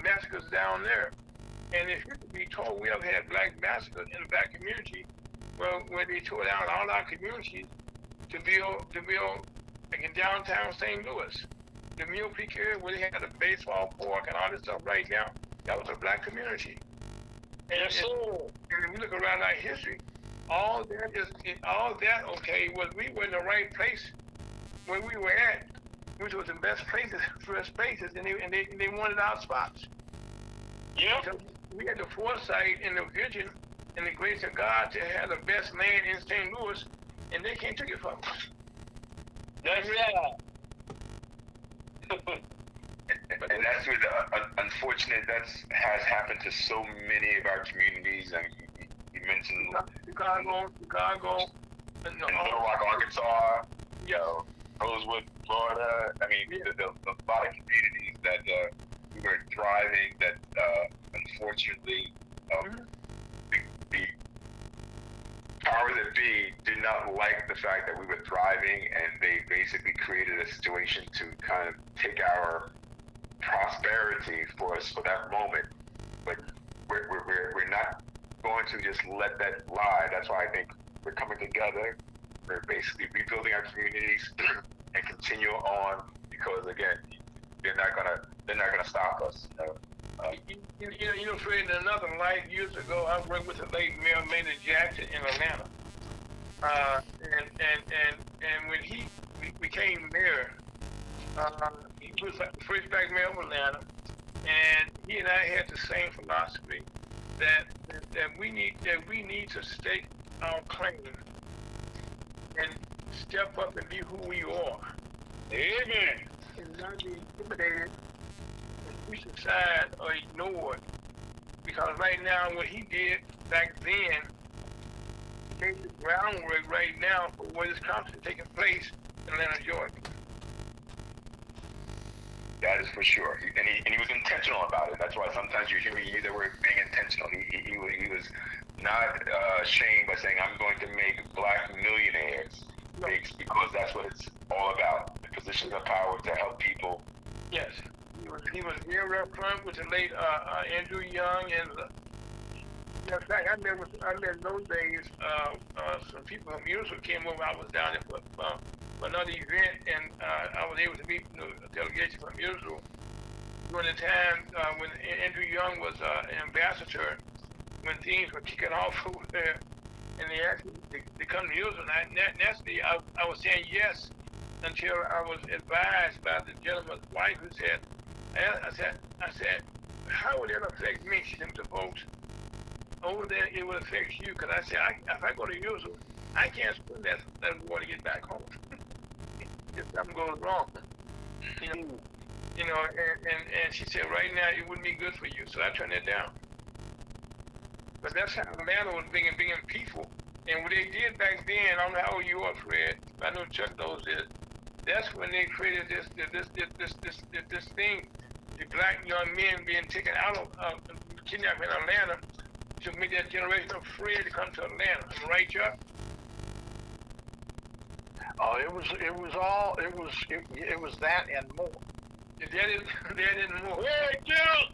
massacres down there. And if you could be told, we have had black massacres in the black community, well, where they tore down all our communities to build like in downtown St. Louis, the Mill Creek area where they had the baseball park and all this stuff right now, that was a black community. And, Yes, sir. and when we look around our history, all that, okay, was we were in the right place where we were at, which was the best places, first places, and they wanted our spots. Yep. So we had the foresight and the vision and the grace of God to have the best land in St. Louis, and they can't take it from us. That's right. And that's where the unfortunate has happened to so many of our communities. And you mentioned Chicago, and in Little Rock, Arkansas, yeah. Rosewood, Florida. I mean, Yeah. there's a lot of communities that we were thriving that unfortunately the powers that be did not like the fact that we were thriving, and they basically created a situation to kind of take our prosperity for us for that moment. But we're not going to just let that lie. That's why I think we're coming together. We're basically rebuilding our communities and continue on, because again, they're not gonna stop us. You know, Fred, in another life years ago, I worked with the late Mayor Maynard Jackson in Atlanta, and when he became mayor, he was like the first black mayor of Atlanta, and he and I had the same philosophy that we need to stake our claim and step up and be who we are. Amen. And not be intimidated, pushed aside, or ignored because right now what he did back then laid the groundwork right now for what is constantly taking place in Atlanta, Georgia. That is for sure. And he was intentional about it. That's why sometimes you hear me use the word being intentional. He was not ashamed by saying, I'm going to make black millionaires, because that's what it's all about. The positions of power to help people. Yes. He was very upfront with the late Andrew Young, and in fact, I met in those days some people from Music came over. I was down there for another event, and I was able to meet a delegation from Music during the time when Andrew Young was ambassador, when things were kicking off over there, and they asked me to come to Music. And naturally, I was saying yes until I was advised by the gentleman's wife who said, I said, how would that affect me? She said, the folks over there, it would affect you, because I said, if I go to Usual, I can't spend that war to get back home. If something goes wrong, and she said, right now it wouldn't be good for you, so I turned it down. But that's how the man was being peaceful. And what they did back then, I don't know how old you are, Fred. I know Chuck knows this. That's when they created this thing, the black young men being taken out of kidnapped in Atlanta to make that generation of Fred to come to Atlanta. Am I right, Chuck? Oh, it was that and more. That and more. Hey, Chuck!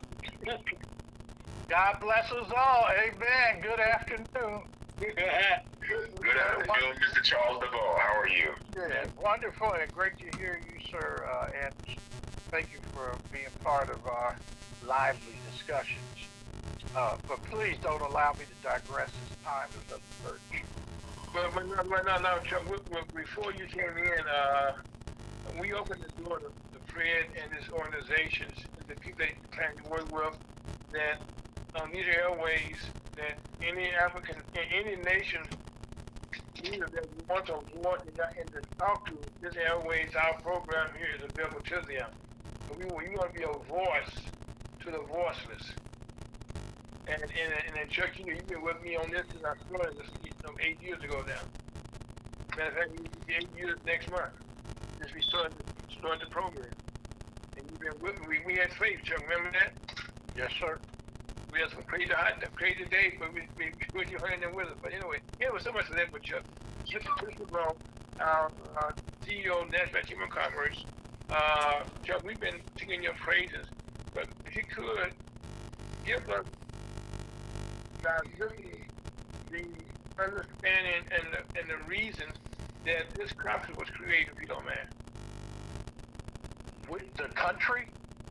God bless us all. Amen. Good afternoon. Good afternoon, Mr. Charles DeBow. How are you? Yeah, wonderful and great to hear you, sir. And thank you for being part of our lively discussions. But please don't allow me to digress. This time is up to 30. But no, Chuck, before you came in, we opened the door to Fred and his organizations, the people that he planned to work with, that on these airways, that any African, any nation leader that wants to want and to talk to, this airways, our program here is available to them. But we want to be a voice to the voiceless. And Chuck, you've been with me on this since I started this 8 years ago now. Matter of fact, it'll be 8 years next month since we started the program. And you've been with me. We had faith, Chuck. Remember that? Yes, sir. We had some crazy days, but we you hung in there with us. But anyway, it was so much of that with Chuck. Mr. Brown, our CEO of National Chamber of Commerce. Chuck, we've been singing your praises, but if you could give us the understanding and the reason that this conference was created, if you don't mind. With the country?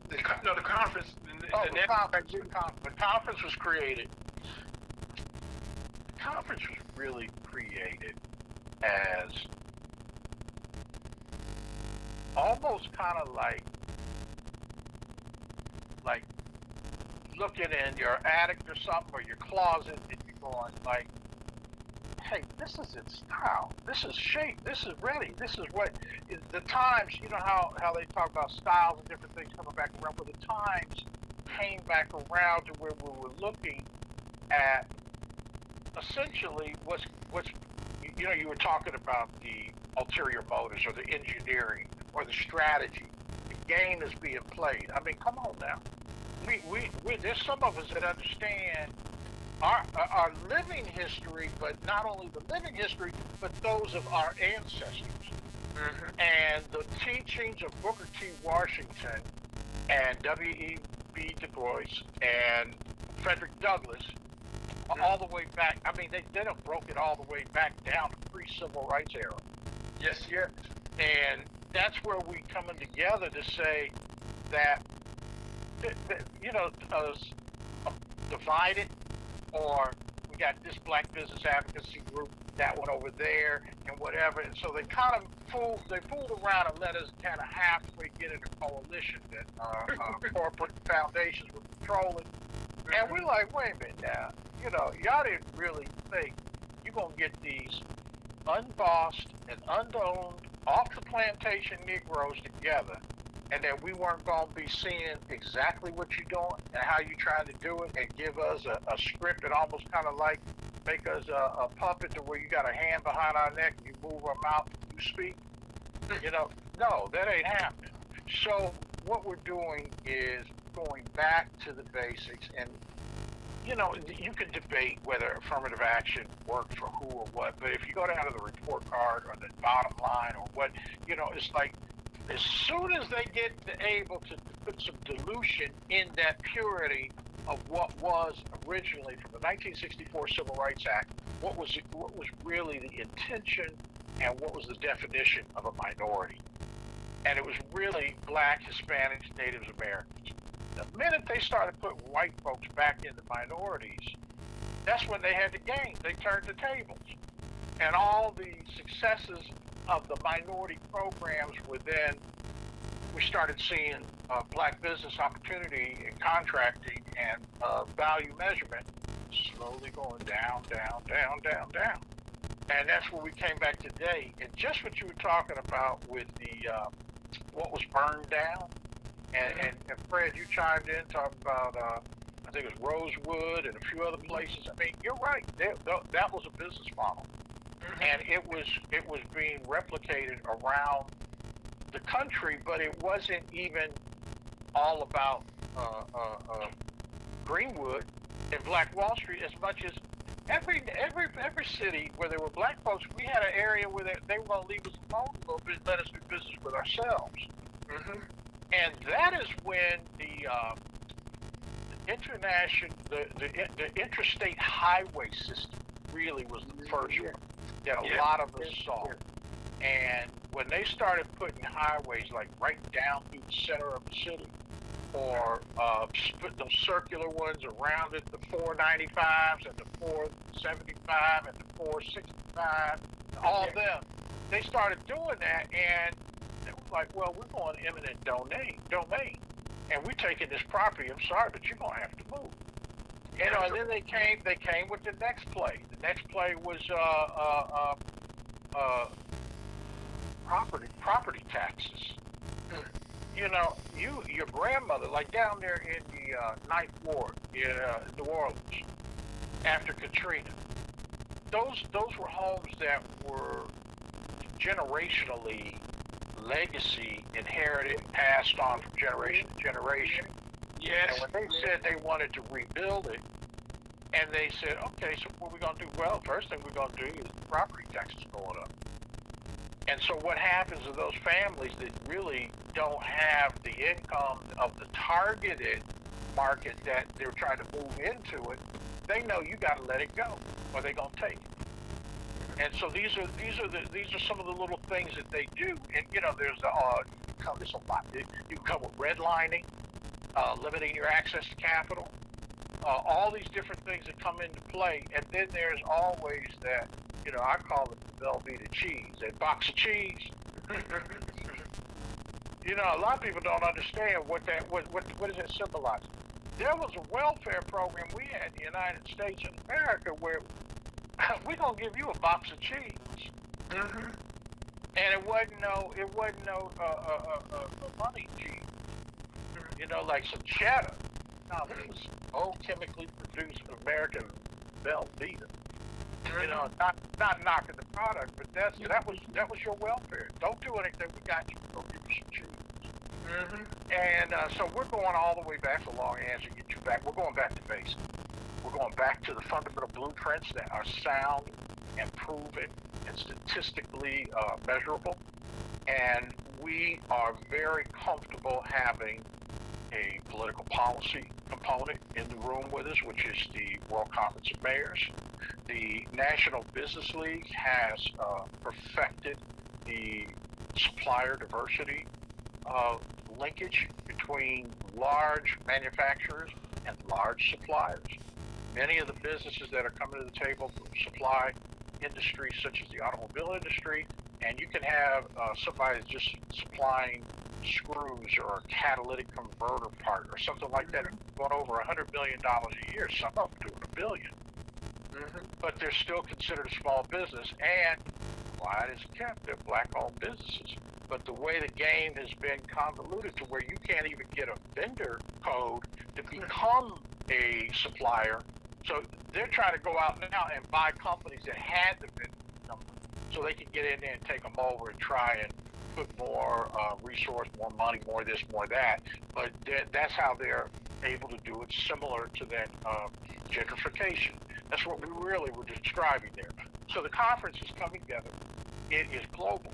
The conference. The conference was created. The conference was really created as almost kind of like looking in your attic or something, or your closet, and you're going like, hey, this is in style. This is shape. This is ready. This is what the times, you know how they talk about styles and different things coming back around, but the times came back around to where we were looking at essentially what's you were talking about the ulterior motives or the engineering or the strategy. The game is being played. I mean, come on now. We there's some of us that understand our living history, but not only the living history, but those of our ancestors. Mm-hmm. And the teachings of Booker T. Washington and W.E.B. Du Bois and Frederick Douglass, all the way back. I mean, they done broke it all the way back down to pre-civil rights era. Yes. And that's where we coming together to say that, divided, or we got this black business advocacy group, that one over there, and whatever. And so they kind of fooled around and let us kind of halfway get in a coalition that corporate foundations were controlling. And we're like, wait a minute now, y'all didn't really think you're going to get these unbossed and unowned, off the plantation Negroes together and that we weren't going to be seeing exactly what you're doing and how you're trying to do it, and give us a script and almost kind of like make us a puppet to where you got a hand behind our neck and you move our mouth and you speak. No, that ain't happening. So what we're doing is going back to the basics, and you can debate whether affirmative action worked for who or what, but if you go down to the report card or the bottom line or what, it's like as soon as they get able to put some dilution in that purity of what was originally from the 1964 Civil Rights Act, what was really the intention and what was the definition of a minority. And it was really Black, Hispanics, Native Americans. The minute they started putting white folks back into minorities, that's when they had the game. They turned the tables. And all the successes of the minority programs were then, we started seeing Black business opportunity and contracting and value measurement slowly going down, down, down, down, down. And that's where we came back today. And just what you were talking about with the what was burned down, and Fred, you chimed in talking about I think it was Rosewood and a few other places. I mean, you're right. That was a business model, and it was being replicated around the country, but it wasn't even all about Greenwood and Black Wall Street as much as every city where there were Black folks. We had an area where they were going to leave us alone a little bit, let us do business with ourselves. And that is when the interstate highway system really was the first one that a lot of us saw. And when they started putting highways like right down through the center of the city, or put those circular ones around it, the 495s and the 475 and the 465, all of them, they started doing that, and it was like, well, we're going eminent domain, and we're taking this property. I'm sorry, but you're gonna have to move. And then they came with the next play. The next play was property taxes. Your grandmother, like down there in the Ninth Ward in New Orleans after Katrina, those were homes that were generationally legacy inherited and passed on from generation to generation. Yes. And when they said they wanted to rebuild it, and they said, okay, so what are we going to do? Well, first thing we're going to do is the property taxes going up. And so what happens to those families that really don't have the income of the targeted market that they're trying to move into it, they know you got to let it go or they're going to take it. And so these are some of the little things that they do. And there's there's a lot. You can come with redlining, limiting your access to capital, all these different things that come into play. And then there's always that, I call it the Velveeta cheese, that box of cheese. A lot of people don't understand what does it symbolize. There was a welfare program we had in the United States of America where we're gonna give you a box of cheese, and it wasn't no money cheese, like some cheddar. No, this was old chemically produced American Velveeta. Not knocking the product, but that was your welfare. Don't do anything. We got you. Go give you some cheese. And so we're going all the way back. The long answer, get you back. We're going back to basics. We're going back to the fundamental blueprints that are sound and proven and statistically measurable. And we are very comfortable having a political policy component in the room with us, which is the World Conference of Mayors. The National Business League has perfected the supplier diversity linkage between large manufacturers and large suppliers. Many of the businesses that are coming to the table from supply industries such as the automobile industry, and you can have somebody just supplying screws or a catalytic converter part or something like that going over $100 billion a year, some of them doing $1 billion. But they're still considered a small business, and quiet as kept, they're Black-owned businesses. but the way the game has been convoluted to where you can't even get a vendor code to become a supplier. So they're trying to go out now and buy companies that had the vendor number so they can get in there and take them over and try and put more resource, more money, more this, more that. But that's how they're able to do it, similar to that gentrification. That's what we really were describing there. So the conference is coming together. It is global.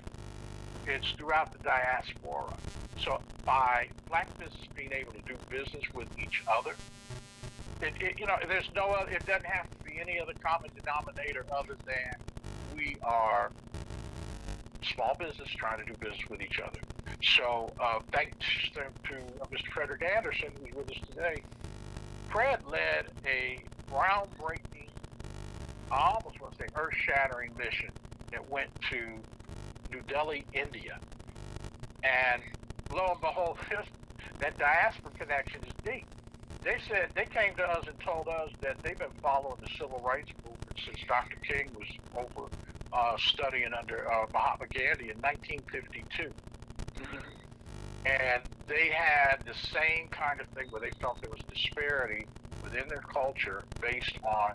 It's throughout the diaspora. So by black business being able to do business with each other, there's no other, it doesn't have to be any other common denominator other than we are small business trying to do business with each other. So thanks to Mr. Frederick Anderson, who's with us today. Fred led a groundbreaking, I almost want to say earth-shattering mission that went to New Delhi, India. And lo and behold, that diaspora connection is deep. They said, they came to us and told us that they've been following the civil rights movement since Dr. King was over studying under Mahatma Gandhi in 1952. And they had the same kind of thing where they felt there was disparity within their culture based on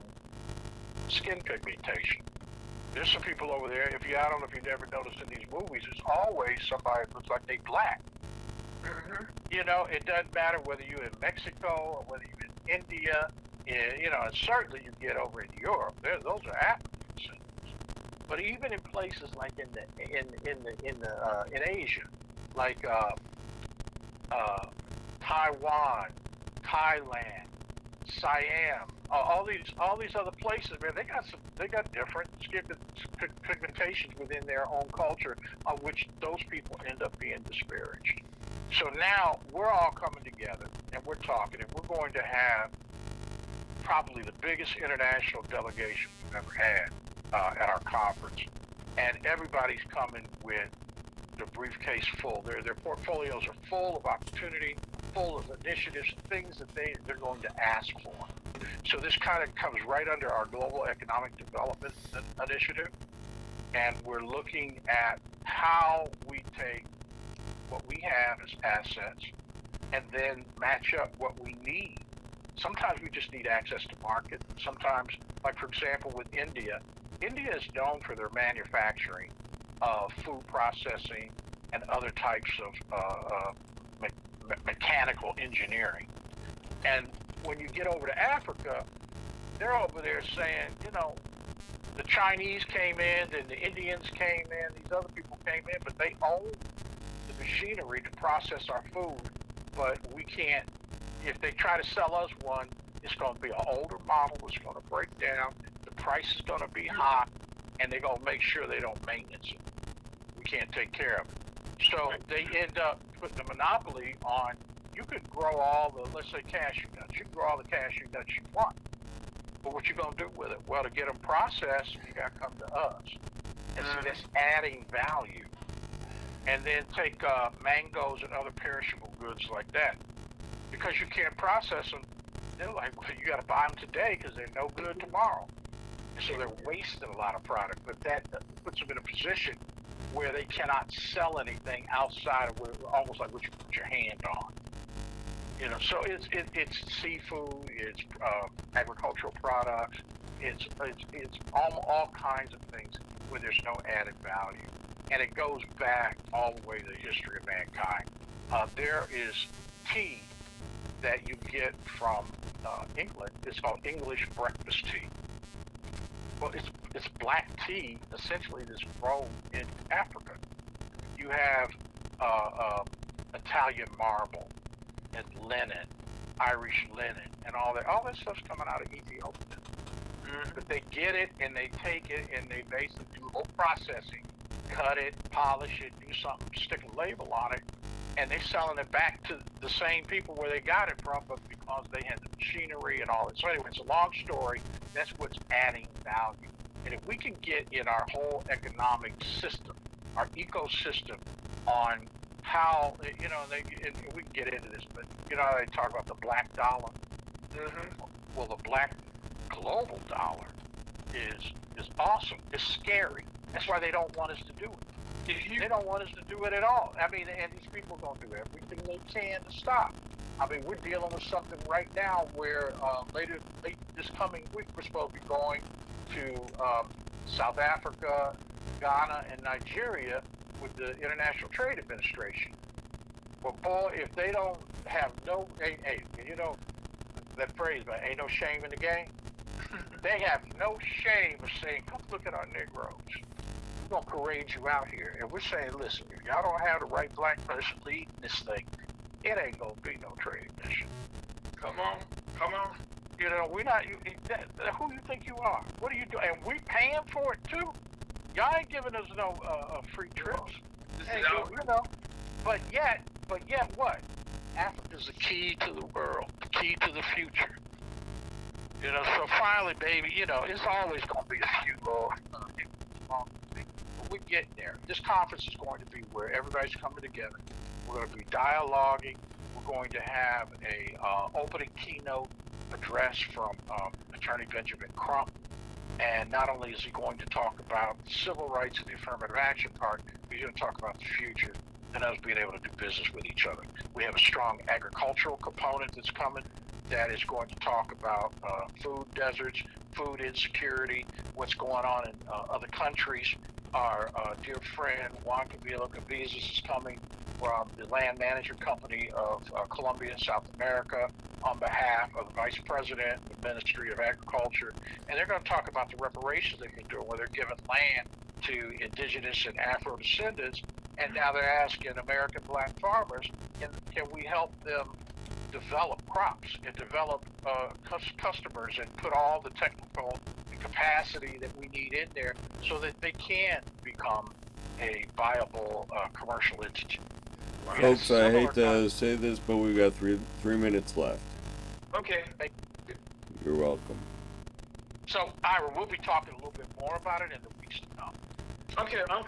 skin pigmentation. There's some people over there, I don't know if you've ever noticed in these movies, there's always somebody that looks like they black. You know, it doesn't matter whether you're in Mexico or whether you're in India, and certainly you get over in Europe, those are Africans. But even in places like in Asia, like Taiwan, Thailand, Siam, all these other places, man, they got different skin pigmentations within their own culture, on which those people end up being disparaged. So now we're all coming together and we're talking, and we're going to have probably the biggest international delegation we've ever had at our conference, and everybody's coming with the briefcase full. Their portfolios are full of opportunity, full of initiatives, things that they're going to ask for. So this kind of comes right under our Global Economic Development Initiative, and we're looking at how we take what we have as assets and then match up what we need. Sometimes we just need access to market. Sometimes, like for example, with India is known for their manufacturing of food processing and other types of mechanical engineering. And when you get over to Africa, they're over there saying, the Chinese came in, then the Indians came in, these other people came in, but they own the machinery to process our food, but we can't. If they try to sell us one, it's going to be an older model, it's going to break down, the price is going to be high, and they're going to make sure they don't maintenance it. We can't take care of it. So they end up putting a monopoly on, you could grow all the, let's say, cashew nuts. You can grow all the cashew nuts you want. But what you going to do with it? Well, to get them processed, you got to come to us. And so that's adding value. And then take mangoes and other perishable goods like that. Because you can't process them, they're like, well, you got to buy them today because they're no good tomorrow. And so they're wasting a lot of product. But that puts them in a position where they cannot sell anything outside of almost like what you put your hand on. So it's seafood, it's agricultural products, it's all kinds of things where there's no added value. And it goes back all the way to the history of mankind. There is tea that you get from England. It's called English breakfast tea. Well, it's black tea, essentially, that's grown in Africa. You have Italian marble and linen, Irish linen, and all that. All that stuff's coming out of Ethiopia. But they get it and they take it and they basically do whole processing, cut it, polish it, do something, stick a label on it, and they're selling it back to the same people where they got it from, but because they had the machinery and all that. So anyway, it's a long story. That's what's adding value. And if we can get in our whole economic system, our ecosystem, on how, and we can get into this, but how they talk about the black dollar. Well, the black global dollar is awesome. It's scary. That's why they don't want us to do it. They don't want us to do it at all. I mean, and these people are going to do everything they can to stop. I mean, we're dealing with something right now where late this coming week, we're supposed to be going to South Africa, Ghana, and Nigeria with the International Trade Administration. Well, boy, if they don't have no, hey, you know that phrase, but ain't no shame in the game. They have no shame of saying, come look at our Negroes. We're going to parade you out here. And we're saying, listen, if y'all don't have the right black person leading this thing, it ain't going to be no trade mission. Come on. You know, we're not, who you think you are? What are you doing? And we paying for it too. Y'all ain't giving us no free trips. You know, but yet what? Africa's the key to the world, the key to the future. You know, so finally, baby, you know, it's always going to be a few but we're getting there. This conference is going to be where everybody's coming together. We're going to be dialoguing. We're going to have a opening keynote address from Attorney Benjamin Crump. And not only is he going to talk about civil rights and the affirmative action part, he's going to talk about the future and us being able to do business with each other. We have a strong agricultural component that's coming that is going to talk about food deserts, food insecurity, what's going on in other countries. Our dear friend Juan Cabrillo Cavieses is coming from the land management company of Colombia and South America on behalf of the Vice President of the Ministry of Agriculture. And they're going to talk about the reparations they've been doing, where they're giving land to indigenous and Afro descendants. And now they're asking American black farmers, can we help them develop crops and develop customers and put all the technical capacity that we need in there so that they can become a viable commercial entity. Folks, I hate to say this, but we've got three minutes left. Okay. You're welcome. So, Ira, we'll be talking a little bit more about it in the weeks to come. Okay. By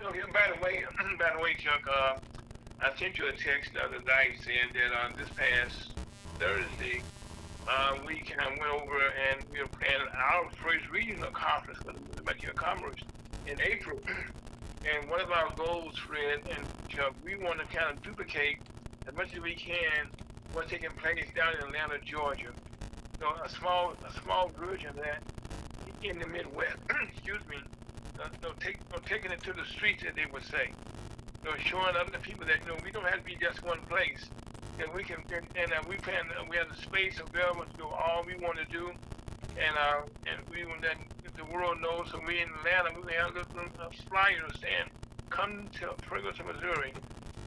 the way, Chuck, I sent you a text the other night saying that this past Thursday, we kind of went over and we were planning our first regional conference for the Ministry of Commerce in April. And one of our goals, Fred and Chuck, we want to kind of duplicate as much as we can what's taking place down in Atlanta, Georgia. So a small version of that in the Midwest. Excuse me. Taking it to the streets, as they would say. Showing other people that we don't have to be just one place. And we can, and we plan. We have the space available to do all we want to do, and we want that the world knows. So we in Atlanta, we have a flyer saying, "Come to Ferguson, Missouri,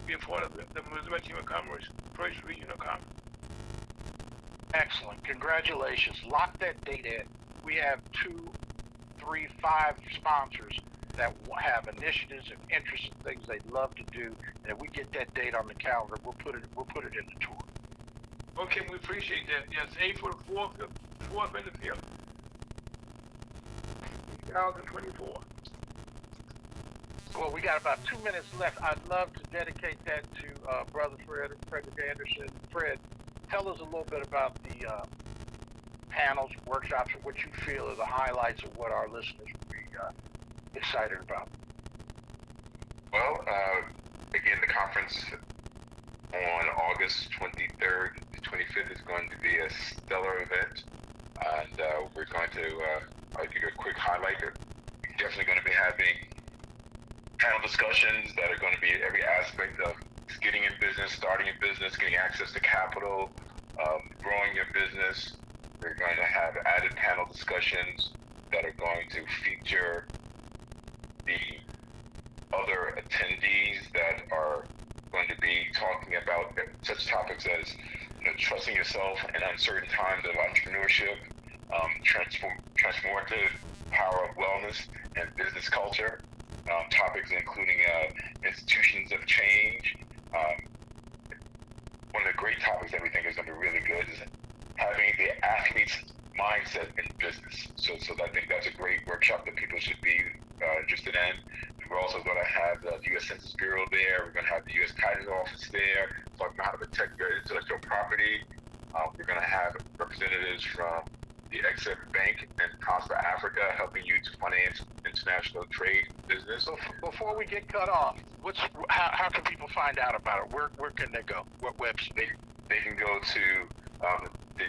be a part of the Missouri Chamber of Commerce First Regional Conference." Excellent. Congratulations. Lock that date in. We have 2, 3, 5 sponsors that have initiatives and interests and things they'd love to do. And if we get that date on the calendar, we'll put it in the tour. Okay, we appreciate that. Yes, April 4th and the 5th, 2024. Well, we got about 2 minutes left. I'd love to dedicate that to Brother Frederick Anderson. Fred, tell us a little bit about the panels, workshops, and what you feel are the highlights of what our listeners would be excited about. Well, again, the conference on August 23rd to 25th is going to be a stellar event, and we're going to, I'll give you a quick highlight. We're definitely going to be having panel discussions that are going to be every aspect of getting in business, starting a business, getting access to capital, growing your business. We're going to have added panel discussions that are going to feature the other attendees that are going to be talking about such topics as trusting yourself in uncertain times of entrepreneurship, transformative power of wellness and business culture, topics including institutions of change. One of the great topics that we think is going to be really good is having the athlete's mindset in business. So I think that's a great workshop that people should be interested in. We're also going to have the U.S. Census Bureau there. We're going to have the U.S. Patent Office there, talking about how to protect your intellectual property. We're going to have representatives from the Exit Bank and Prosper Africa, helping you to finance international trade business. So before we get cut off, how can people find out about it? Where can they go? What website? They can go to the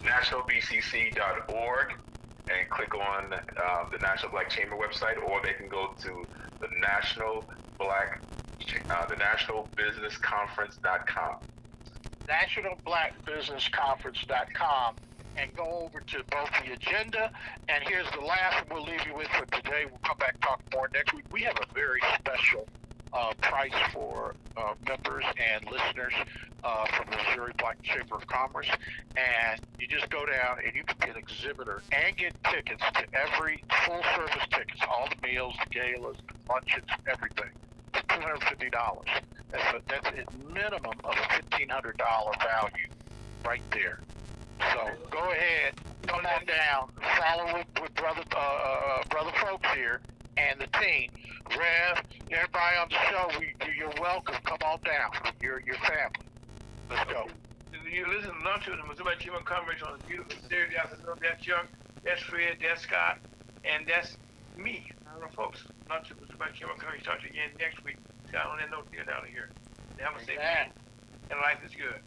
nationalbcc.org and click on the National Black Chamber website, or they can go to the nationalbusinessconference.com. nationalblackbusinessconference.com, and go over to both the agenda, and here's the last one we'll leave you with for today. We'll come back and talk more next week. We have a very special price for members and listeners from the Missouri Black Chamber of Commerce, and you just go down and you can be an exhibitor and get tickets to every full service tickets, all the meals, the galas, the luncheons, everything, for $250. That's a minimum of a $1,500 value right there. So go ahead, come on down, follow with brother Fowlkes here and the team. Rev, everybody on the show, you're welcome. Come on down. Your family. Let's go. You listen to the Missouri Chamber of Commerce on a beautiful Saturday afternoon. That's Chuck, that's Fred, that's Scott, and that's me. I don't know, folks. Not to Missouri Chamber of Commerce. Talk to you again next week. Scott, on that note, get out of here. Have a safe day. And life is good.